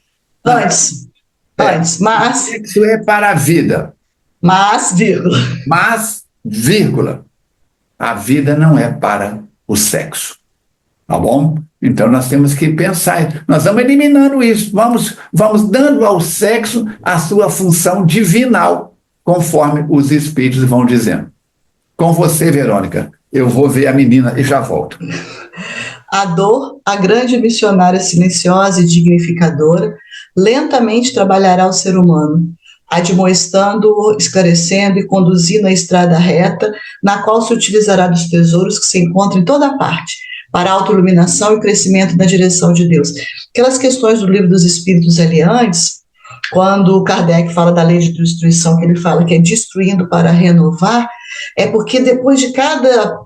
Antes, mas... O sexo é para a vida. Mas, vírgula. Mas, vírgula, a vida não é para o sexo. Tá bom? Então nós temos que pensar, nós vamos eliminando isso, vamos dando ao sexo a sua função divinal, conforme os espíritos vão dizendo. Com você, Verônica, eu vou ver a menina e já volto. A dor, a grande missionária silenciosa e dignificadora, lentamente trabalhará o ser humano, admoestando-o, esclarecendo e conduzindo a estrada reta, na qual se utilizará dos tesouros que se encontram em toda parte, para a autoiluminação e crescimento na direção de Deus. Aquelas questões do Livro dos Espíritos ali antes, quando Kardec fala da lei de destruição, que ele fala que é destruindo para renovar, é porque depois de cada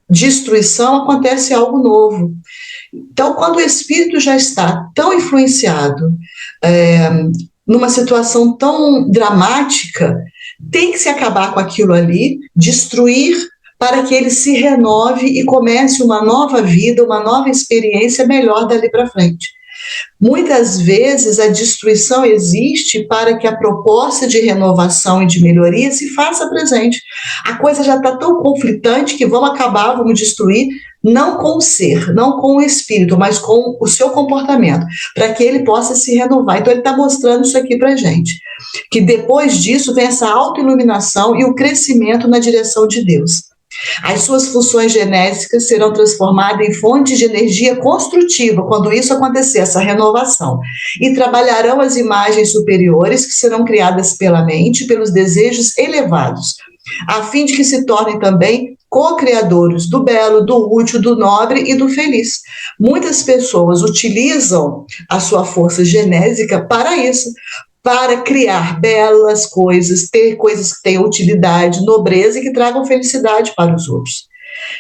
destruição acontece algo novo. Então, quando o espírito já está tão influenciado, numa situação tão dramática, tem que se acabar com aquilo ali, destruir, para que ele se renove e comece uma nova vida, uma nova experiência melhor dali para frente. Muitas vezes a destruição existe para que a proposta de renovação e de melhoria se faça presente. A coisa já está tão conflitante que vamos acabar, vamos destruir, não com o ser, não com o espírito, mas com o seu comportamento, para que ele possa se renovar. Então ele está mostrando isso aqui para a gente, que depois disso vem essa autoiluminação e o crescimento na direção de Deus. As suas funções genésicas serão transformadas em fontes de energia construtiva quando isso acontecer, essa renovação. E trabalharão as imagens superiores que serão criadas pela mente, pelos desejos elevados, a fim de que se tornem também co-criadores do belo, do útil, do nobre e do feliz. Muitas pessoas utilizam a sua força genésica para isso, para criar belas coisas, ter coisas que tenham utilidade, nobreza e que tragam felicidade para os outros.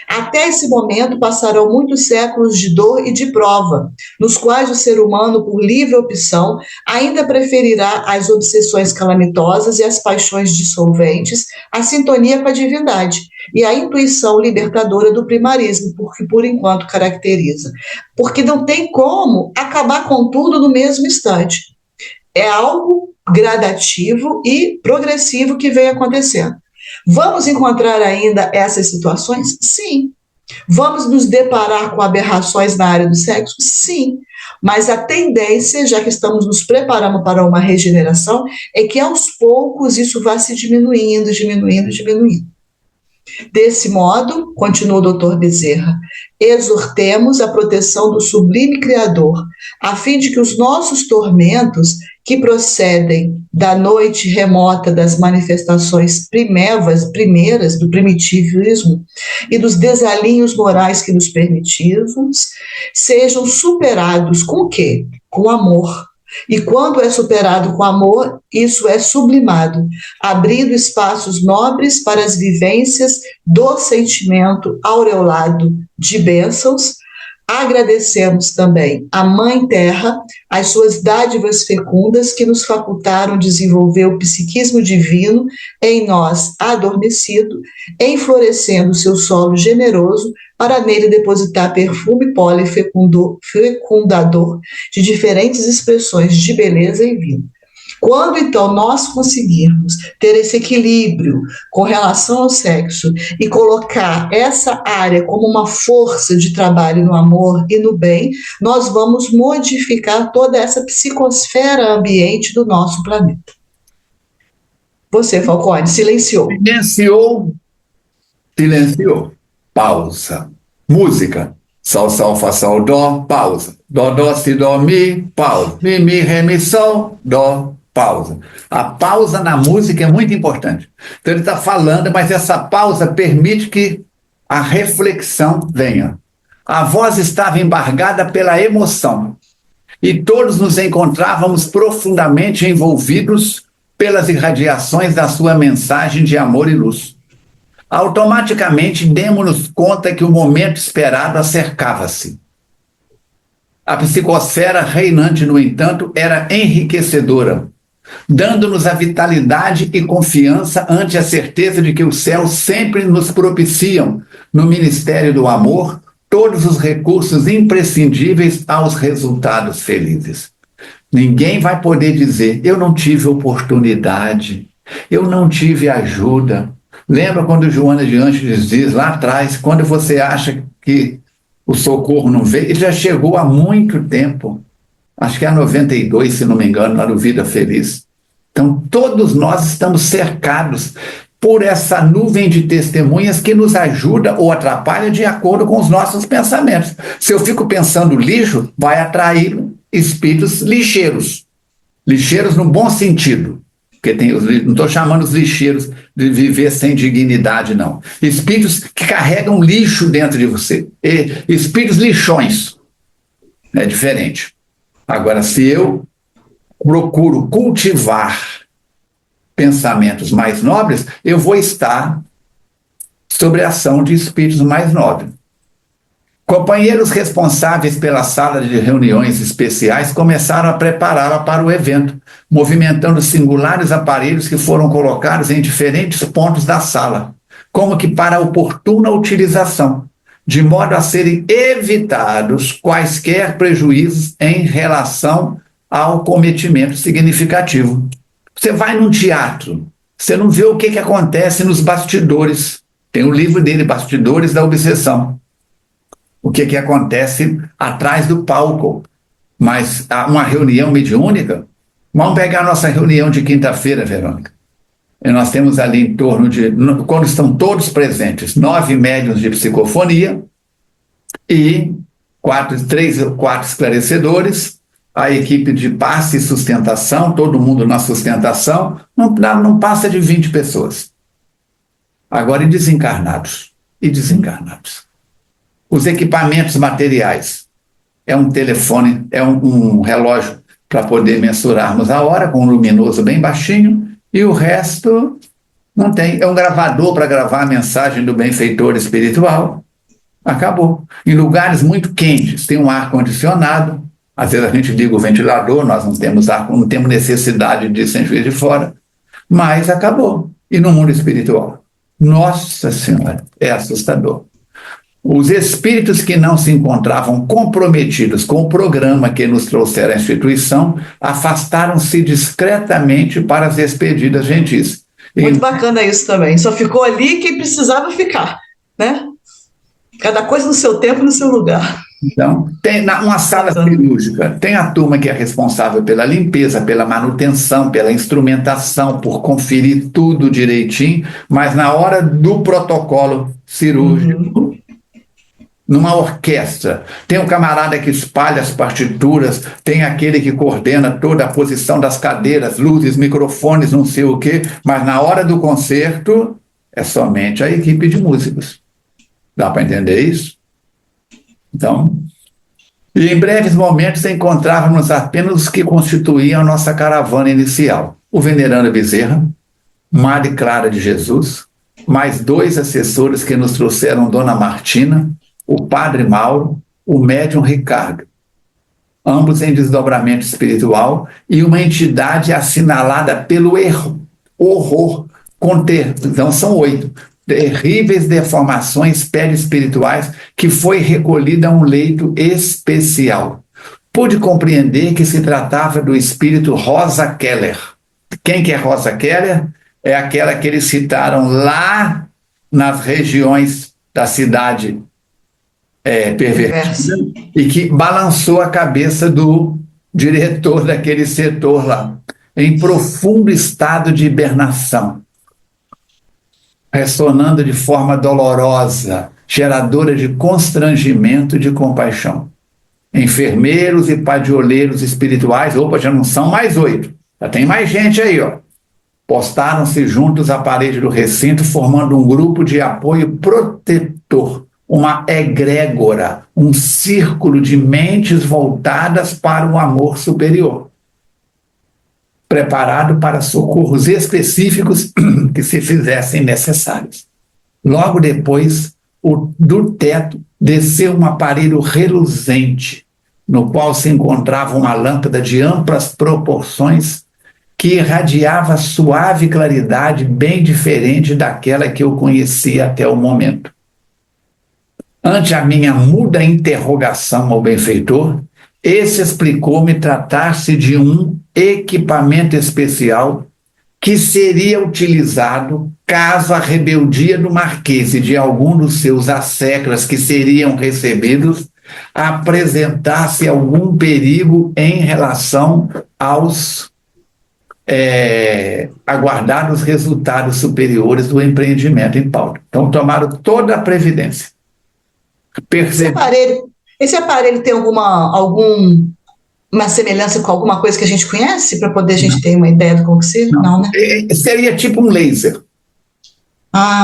Até esse momento passarão muitos séculos de dor e de prova, nos quais o ser humano, por livre opção, ainda preferirá as obsessões calamitosas e as paixões dissolventes, a sintonia com a divindade e a intuição libertadora do primarismo, porque por enquanto caracteriza. Porque não tem como acabar com tudo no mesmo instante. É algo gradativo e progressivo que vem acontecendo. Vamos encontrar ainda essas situações? Sim. Vamos nos deparar com aberrações na área do sexo? Sim. Mas a tendência, já que estamos nos preparando para uma regeneração, é que aos poucos isso vá se diminuindo. Desse modo, continua o Dr. Bezerra, exortemos a proteção do sublime Criador, a fim de que os nossos tormentos, que procedem da noite remota das manifestações primeiras do primitivismo e dos desalinhos morais que nos permitimos, sejam superados com o quê? Com amor. E quando é superado com amor, isso é sublimado, abrindo espaços nobres para as vivências do sentimento aureolado de bênçãos. Agradecemos também à Mãe Terra, as suas dádivas fecundas que nos facultaram desenvolver o psiquismo divino em nós adormecido, enflorescendo seu solo generoso para nele depositar perfume pólen fecundador de diferentes expressões de beleza e vida. Quando, então, nós conseguirmos ter esse equilíbrio com relação ao sexo e colocar essa área como uma força de trabalho no amor e no bem, nós vamos modificar toda essa psicosfera ambiente do nosso planeta. Você, Falcone, silenciou. Silenciou. Pausa. Música. Sol, sol, fá, sol, dó, pausa. Dó, dó, si, dó, mi, pausa. Mi, ré, mi, sol, dó, pausa. A pausa na música é muito importante. Então ele está falando, mas essa pausa permite que a reflexão venha. A voz estava embargada pela emoção e todos nos encontrávamos profundamente envolvidos pelas irradiações da sua mensagem de amor e luz. Automaticamente demos-nos conta que o momento esperado acercava-se. A psicosfera reinante, no entanto, era enriquecedora, dando-nos a vitalidade e confiança ante a certeza de que os céus sempre nos propiciam, no ministério do amor, todos os recursos imprescindíveis aos resultados felizes. Ninguém vai poder dizer, eu não tive oportunidade, eu não tive ajuda. Lembra quando Joana de Ângeles diz lá atrás, quando você acha que o socorro não veio, ele já chegou há muito tempo, acho que é 92, se não me engano, lá no Vida Feliz. Então, todos nós estamos cercados por essa nuvem de testemunhas que nos ajuda ou atrapalha de acordo com os nossos pensamentos. Se eu fico pensando lixo, vai atrair espíritos lixeiros. Lixeiros no bom sentido. Porque não estou chamando os lixeiros de viver sem dignidade, não. Espíritos que carregam lixo dentro de você. Espíritos lixões. É diferente. Agora, se eu procuro cultivar pensamentos mais nobres, eu vou estar sob a ação de espíritos mais nobres. Companheiros responsáveis pela sala de reuniões especiais começaram a prepará-la para o evento, movimentando singulares aparelhos que foram colocados em diferentes pontos da sala, como que para oportuna utilização, de modo a serem evitados quaisquer prejuízos em relação ao cometimento significativo. Você vai num teatro, você não vê o que acontece nos bastidores. Tem o livro dele, Bastidores da Obsessão. O que acontece atrás do palco. Mas uma reunião mediúnica, vamos pegar a nossa reunião de quinta-feira, Verônica. E nós temos ali em torno de, quando estão todos presentes, 9 médiuns de psicofonia e 3 ou 4 esclarecedores, a equipe de passe e sustentação, todo mundo na sustentação, não passa de 20 pessoas. Agora, e desencarnados. Os equipamentos materiais. É um telefone, é um relógio para poder mensurarmos a hora, com um luminoso bem baixinho, e o resto não tem. É um gravador para gravar a mensagem do benfeitor espiritual. Acabou. Em lugares muito quentes, tem um ar-condicionado. Às vezes a gente liga o ventilador, nós não temos necessidade de sem juiz de fora. Mas acabou. E no mundo espiritual? Nossa Senhora, é assustador. Os espíritos que não se encontravam comprometidos com o programa que nos trouxera a instituição afastaram-se discretamente para as despedidas gentis. Muito bacana isso também. Só ficou ali quem precisava ficar, né? Cada coisa no seu tempo e no seu lugar. Então, tem uma sala cirúrgica, tem a turma que é responsável pela limpeza, pela manutenção, pela instrumentação, por conferir tudo direitinho, mas na hora do protocolo cirúrgico, numa orquestra, tem um camarada que espalha as partituras, tem aquele que coordena toda a posição das cadeiras, luzes, microfones, não sei o quê, mas na hora do concerto é somente a equipe de músicos. Dá para entender isso? Então, e em breves momentos encontrávamos apenas os que constituíam a nossa caravana inicial. O venerando Bezerra, Madre Clara de Jesus, mais 2 assessores que nos trouxeram Dona Martina, o Padre Mauro, o médium Ricardo, ambos em desdobramento espiritual, e uma entidade assinalada pelo horror, então são 8, terríveis deformações perispirituais, que foi recolhida a um leito especial. Pude compreender que se tratava do espírito Rosa Keller. Quem que é Rosa Keller? É aquela que eles citaram lá nas regiões da cidade pervertida e que balançou a cabeça do diretor daquele setor lá, em profundo estado de hibernação, ressonando de forma dolorosa, geradora de constrangimento e de compaixão. enfermeiros e padioleiros espirituais, opa, já não são mais 8, já tem mais gente aí, ó. Postaram-se juntos à parede do recinto, formando um grupo de apoio protetor, uma egrégora, um círculo de mentes voltadas para o amor superior, preparado para socorros específicos que se fizessem necessários. Logo depois, do teto desceu um aparelho reluzente, no qual se encontrava uma lâmpada de amplas proporções que irradiava suave claridade bem diferente daquela que eu conhecia até o momento. Ante a minha muda interrogação ao benfeitor, esse explicou-me tratar-se de um equipamento especial que seria utilizado caso a rebeldia do Marquês e de algum dos seus asseclas que seriam recebidos apresentasse algum perigo em relação aos aguardar os resultados superiores do empreendimento em pauta. Então, tomaram toda a previdência. Esse aparelho tem alguma semelhança com alguma coisa que a gente conhece, para poder a gente ter uma ideia do como que seja? Não, né? Seria tipo um laser.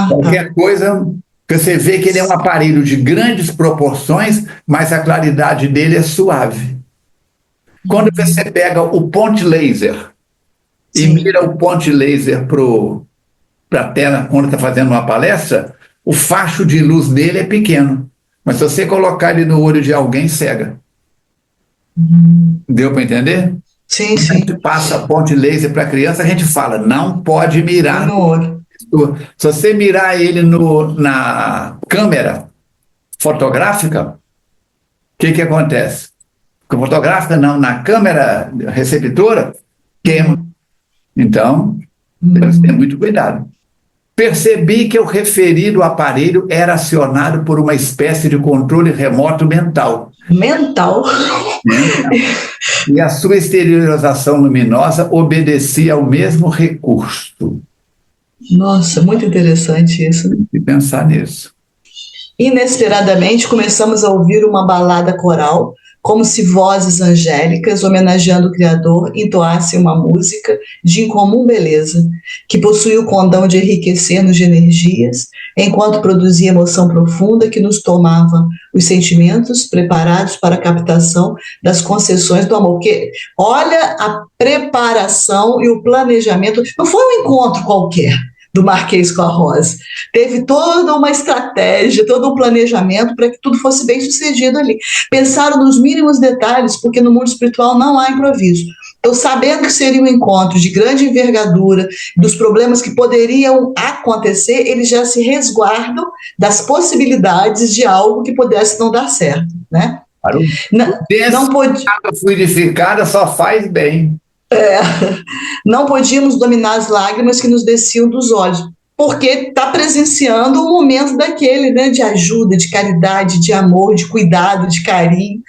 Qualquer coisa, que você vê que ele é um aparelho de grandes proporções, mas a claridade dele é suave. Quando você pega o ponte laser e mira o ponte laser para a tela quando está fazendo uma palestra, o facho de luz dele é pequeno. Mas se você colocar ele no olho de alguém, cega. Deu para entender? Sim, sim. A gente passa a ponte laser para a criança, a gente fala, não pode mirar no olho. Se você mirar ele na câmera fotográfica, o que acontece? Fotográfica não, na câmera receptora, queima. Então, temos que ter muito cuidado. Percebi que o referido aparelho era acionado por uma espécie de controle remoto mental. Mental? E a sua exteriorização luminosa obedecia ao mesmo recurso. Nossa, muito interessante isso. Tem que pensar nisso. Inesperadamente, começamos a ouvir uma balada coral, como se vozes angélicas, homenageando o Criador, entoassem uma música de incomum beleza, que possuía o condão de enriquecer-nos de energias, enquanto produzia emoção profunda que nos tomava os sentimentos preparados para a captação das concessões do amor. Porque olha a preparação e o planejamento, não foi um encontro qualquer do Marquês com a Rosa. Teve toda uma estratégia, todo um planejamento para que tudo fosse bem sucedido ali. Pensaram nos mínimos detalhes, porque no mundo espiritual não há improviso. Então, sabendo que seria um encontro de grande envergadura, dos problemas que poderiam acontecer, eles já se resguardam das possibilidades de algo que pudesse não dar certo, né? Claro. Não podia. Fluidificada só faz bem. Não podíamos dominar as lágrimas que nos desciam dos olhos, porque está presenciando um momento daquele, né, de ajuda, de caridade, de amor, de cuidado, de carinho.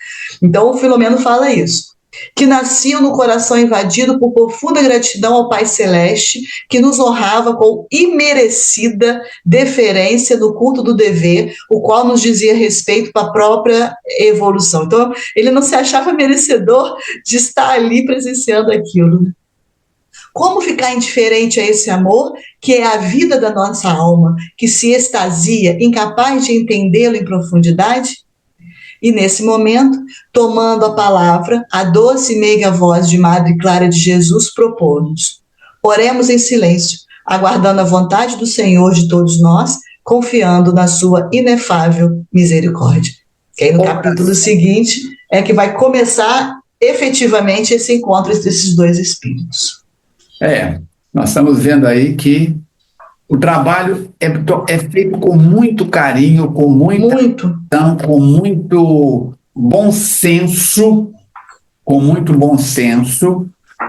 Então, o Filomeno fala isso, que nasciam no coração invadido por profunda gratidão ao Pai Celeste, que nos honrava com imerecida deferência no culto do dever, o qual nos dizia respeito para a própria evolução. Então, ele não se achava merecedor de estar ali presenciando aquilo. Como ficar indiferente a esse amor, que é a vida da nossa alma, que se extasia, incapaz de entendê-lo em profundidade? E nesse momento, tomando a palavra, a doce e meiga voz de Madre Clara de Jesus propôs-nos: oremos em silêncio, aguardando a vontade do Senhor de todos nós, confiando na sua inefável misericórdia. Que aí no capítulo seguinte é que vai começar efetivamente esse encontro entre esses dois espíritos. Nós estamos vendo aí que o trabalho é feito com muito carinho, com muita atenção, com muito bom senso,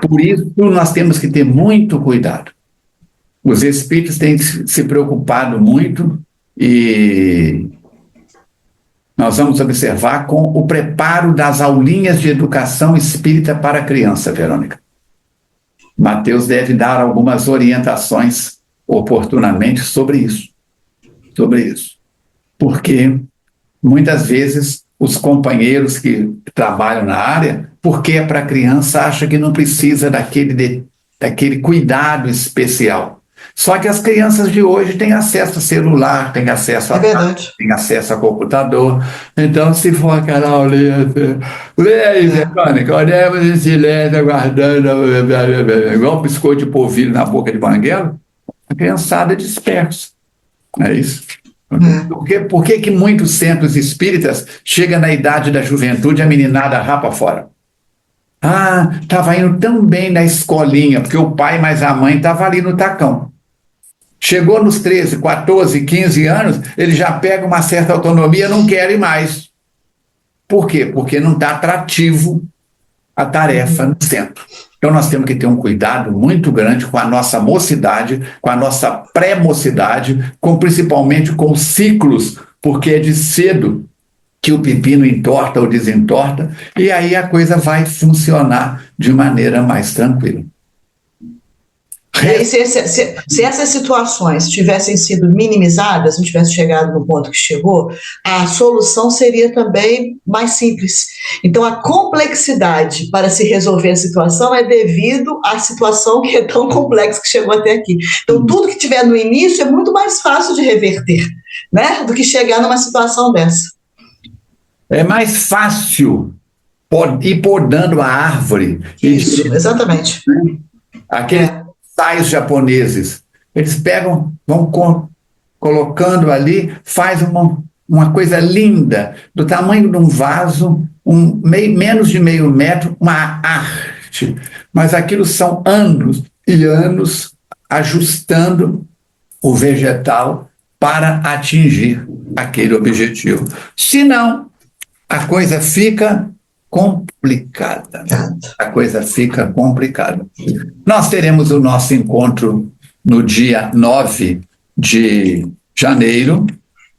por isso nós temos que ter muito cuidado. Os espíritos têm se preocupado muito e nós vamos observar com o preparo das aulinhas de educação espírita para a criança, Verônica. Mateus deve dar algumas orientações oportunamente sobre isso. Porque muitas vezes os companheiros que trabalham na área, porque para a criança acha que não precisa daquele cuidado especial. Só que as crianças de hoje têm acesso a celular, têm acesso a verdade. têm acesso a computador. Então, se for aquela aulinha, lê aí, Verônica, oremos em silêncio, aguardando, igual um biscoito de polvilho na boca de banguela, a criançada é dispersa. É isso. Por que muitos centros espíritas chegam na idade da juventude e a meninada rapa fora? Ah, estava indo tão bem na escolinha, porque o pai mais a mãe estavam ali no tacão. Chegou nos 13, 14, 15 anos, ele já pega uma certa autonomia, não quer ir mais. Por quê? Porque não está atrativo a tarefa no centro. Então nós temos que ter um cuidado muito grande com a nossa mocidade, com a nossa pré-mocidade, principalmente com os ciclos, porque é de cedo que o pepino entorta ou desentorta, e aí a coisa vai funcionar de maneira mais tranquila. E aí, se essas situações tivessem sido minimizadas, não tivesse chegado no ponto que chegou, a solução seria também mais simples. Então, a complexidade para se resolver a situação é devido à situação que é tão complexa que chegou até aqui. Então, tudo que tiver no início é muito mais fácil de reverter, né, do que chegar numa situação dessa. É mais fácil ir podando a árvore. Isso, exatamente. Aqueles tais japoneses, eles pegam, vão colocando ali, faz uma coisa linda, do tamanho de um vaso, menos de meio metro, uma arte. Mas aquilo são anos e anos ajustando o vegetal para atingir aquele objetivo. Se não, a coisa fica complicada. A coisa fica complicada. Nós teremos o nosso encontro no dia 9 de janeiro.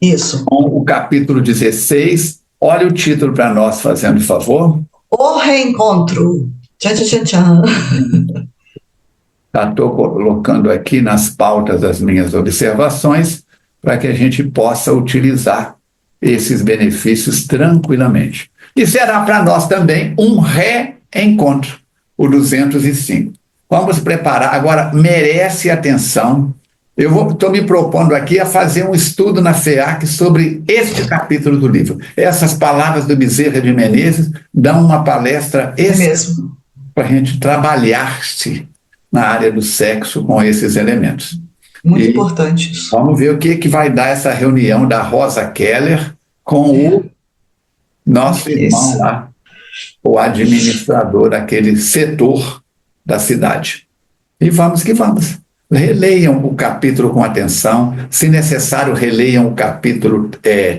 Isso. Com o capítulo 16. Olha o título para nós, fazendo favor. O reencontro. Tchan, tchan, tchan. Estou colocando aqui nas pautas as minhas observações para que a gente possa utilizar esses benefícios tranquilamente. E será para nós também um reencontro, o 205. Vamos preparar. Agora, merece atenção. Eu estou me propondo aqui a fazer um estudo na FEAC sobre este capítulo do livro. Essas palavras do Bezerra de Menezes dão uma palestra para a gente trabalhar-se na área do sexo com esses elementos. Muito importante isso. Vamos ver o que vai dar essa reunião da Rosa Keller com o nosso irmão lá, o administrador daquele setor da cidade. E vamos que vamos. Releiam o capítulo com atenção. Se necessário, releiam o capítulo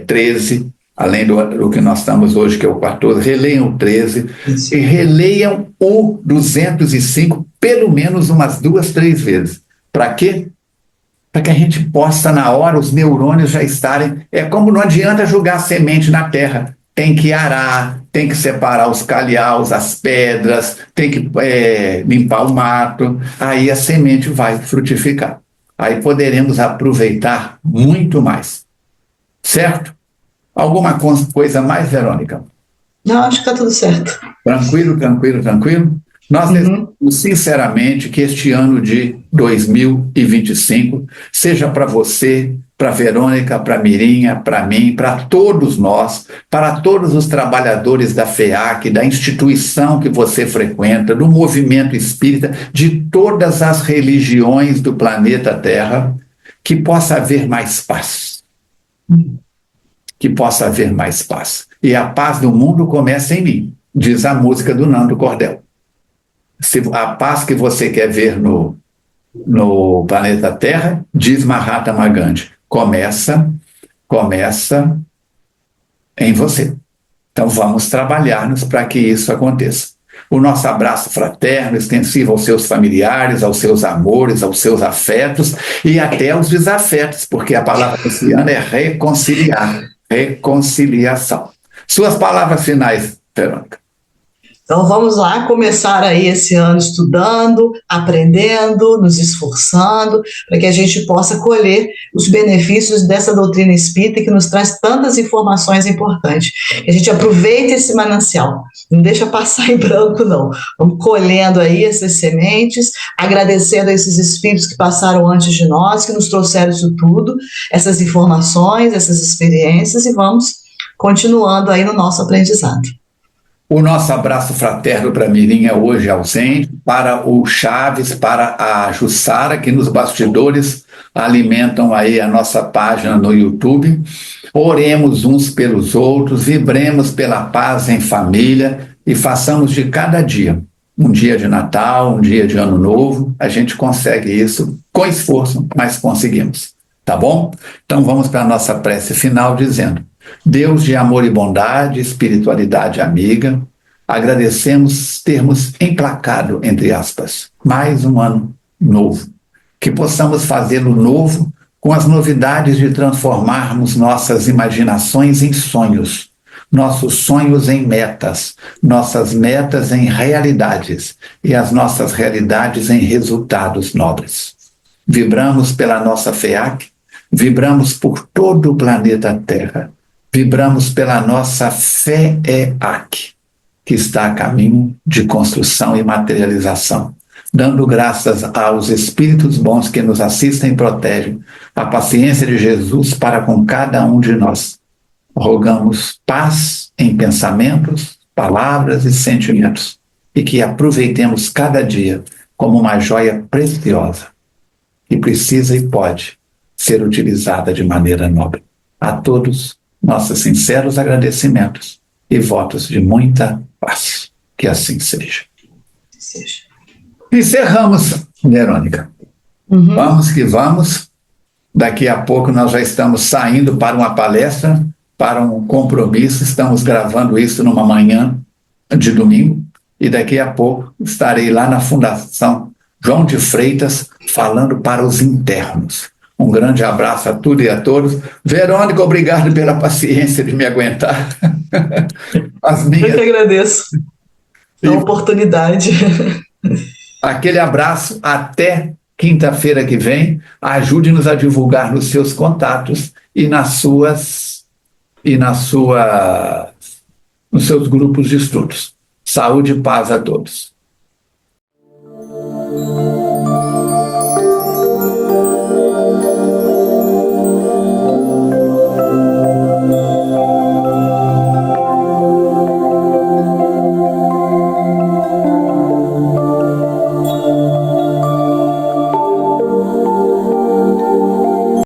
13, além do que nós estamos hoje, que é o 14. Releiam o 13 e releiam o 205 pelo menos umas 2, 3 vezes. Para quê? Para que a gente possa, na hora, os neurônios já estarem... É como não adianta jogar semente na terra. Tem que arar, tem que separar os calhaus, as pedras, tem que limpar o mato. Aí a semente vai frutificar. Aí poderemos aproveitar muito mais. Certo? Alguma coisa mais, Verônica? Não, acho que está tudo certo. Tranquilo, tranquilo, tranquilo? Nós desejamos sinceramente que este ano de 2025 seja para você, para a Verônica, para a Mirinha, para mim, para todos nós, para todos os trabalhadores da FEAC, da instituição que você frequenta, do movimento espírita, de todas as religiões do planeta Terra, que possa haver mais paz. Que possa haver mais paz. E a paz do mundo começa em mim, diz a música do Nando Cordel. A paz que você quer ver no planeta Terra, diz Mahatma Gandhi, começa em você. Então vamos trabalhar-nos para que isso aconteça. O nosso abraço fraterno, extensivo aos seus familiares, aos seus amores, aos seus afetos e até aos desafetos, porque a palavra desse ano é reconciliar, reconciliação. Suas palavras finais, Verônica. Então vamos lá começar aí esse ano estudando, aprendendo, nos esforçando, para que a gente possa colher os benefícios dessa doutrina espírita que nos traz tantas informações importantes. Que a gente aproveite esse manancial, não deixa passar em branco não. Vamos colhendo aí essas sementes, agradecendo a esses espíritos que passaram antes de nós, que nos trouxeram isso tudo, essas informações, essas experiências, e vamos continuando aí no nosso aprendizado. O nosso abraço fraterno para a Mirinha, hoje ausente, para o Chaves, para a Jussara, que nos bastidores alimentam aí a nossa página no YouTube. Oremos uns pelos outros, vibremos pela paz em família e façamos de cada dia um dia de Natal, um dia de Ano Novo. A gente consegue isso com esforço, mas conseguimos. Tá bom? Então vamos para a nossa prece final dizendo: Deus de amor e bondade, espiritualidade amiga, agradecemos termos emplacado, entre aspas, mais um ano novo. Que possamos fazê-lo novo com as novidades de transformarmos nossas imaginações em sonhos, nossos sonhos em metas, nossas metas em realidades e as nossas realidades em resultados nobres. Vibramos pela nossa FEAC, vibramos por todo o planeta Terra, vibramos pela nossa FEAC, que está a caminho de construção e materialização, dando graças aos espíritos bons que nos assistem e protegem, a paciência de Jesus para com cada um de nós. Rogamos paz em pensamentos, palavras e sentimentos, e que aproveitemos cada dia como uma joia preciosa, que precisa e pode ser utilizada de maneira nobre. A todos, nossos sinceros agradecimentos e votos de muita paz. Que assim seja. Encerramos, Verônica. Vamos que vamos. Daqui a pouco nós já estamos saindo para uma palestra, para um compromisso. Estamos gravando isso numa manhã de domingo. E daqui a pouco estarei lá na Fundação João de Freitas falando para os internos. Um grande abraço a tudo e a todos. Verônica, obrigado pela paciência de me aguentar. Eu que agradeço a oportunidade. Aquele abraço, até quinta-feira que vem. Ajude-nos a divulgar nos seus contatos e nos seus grupos de estudos. Saúde e paz a todos.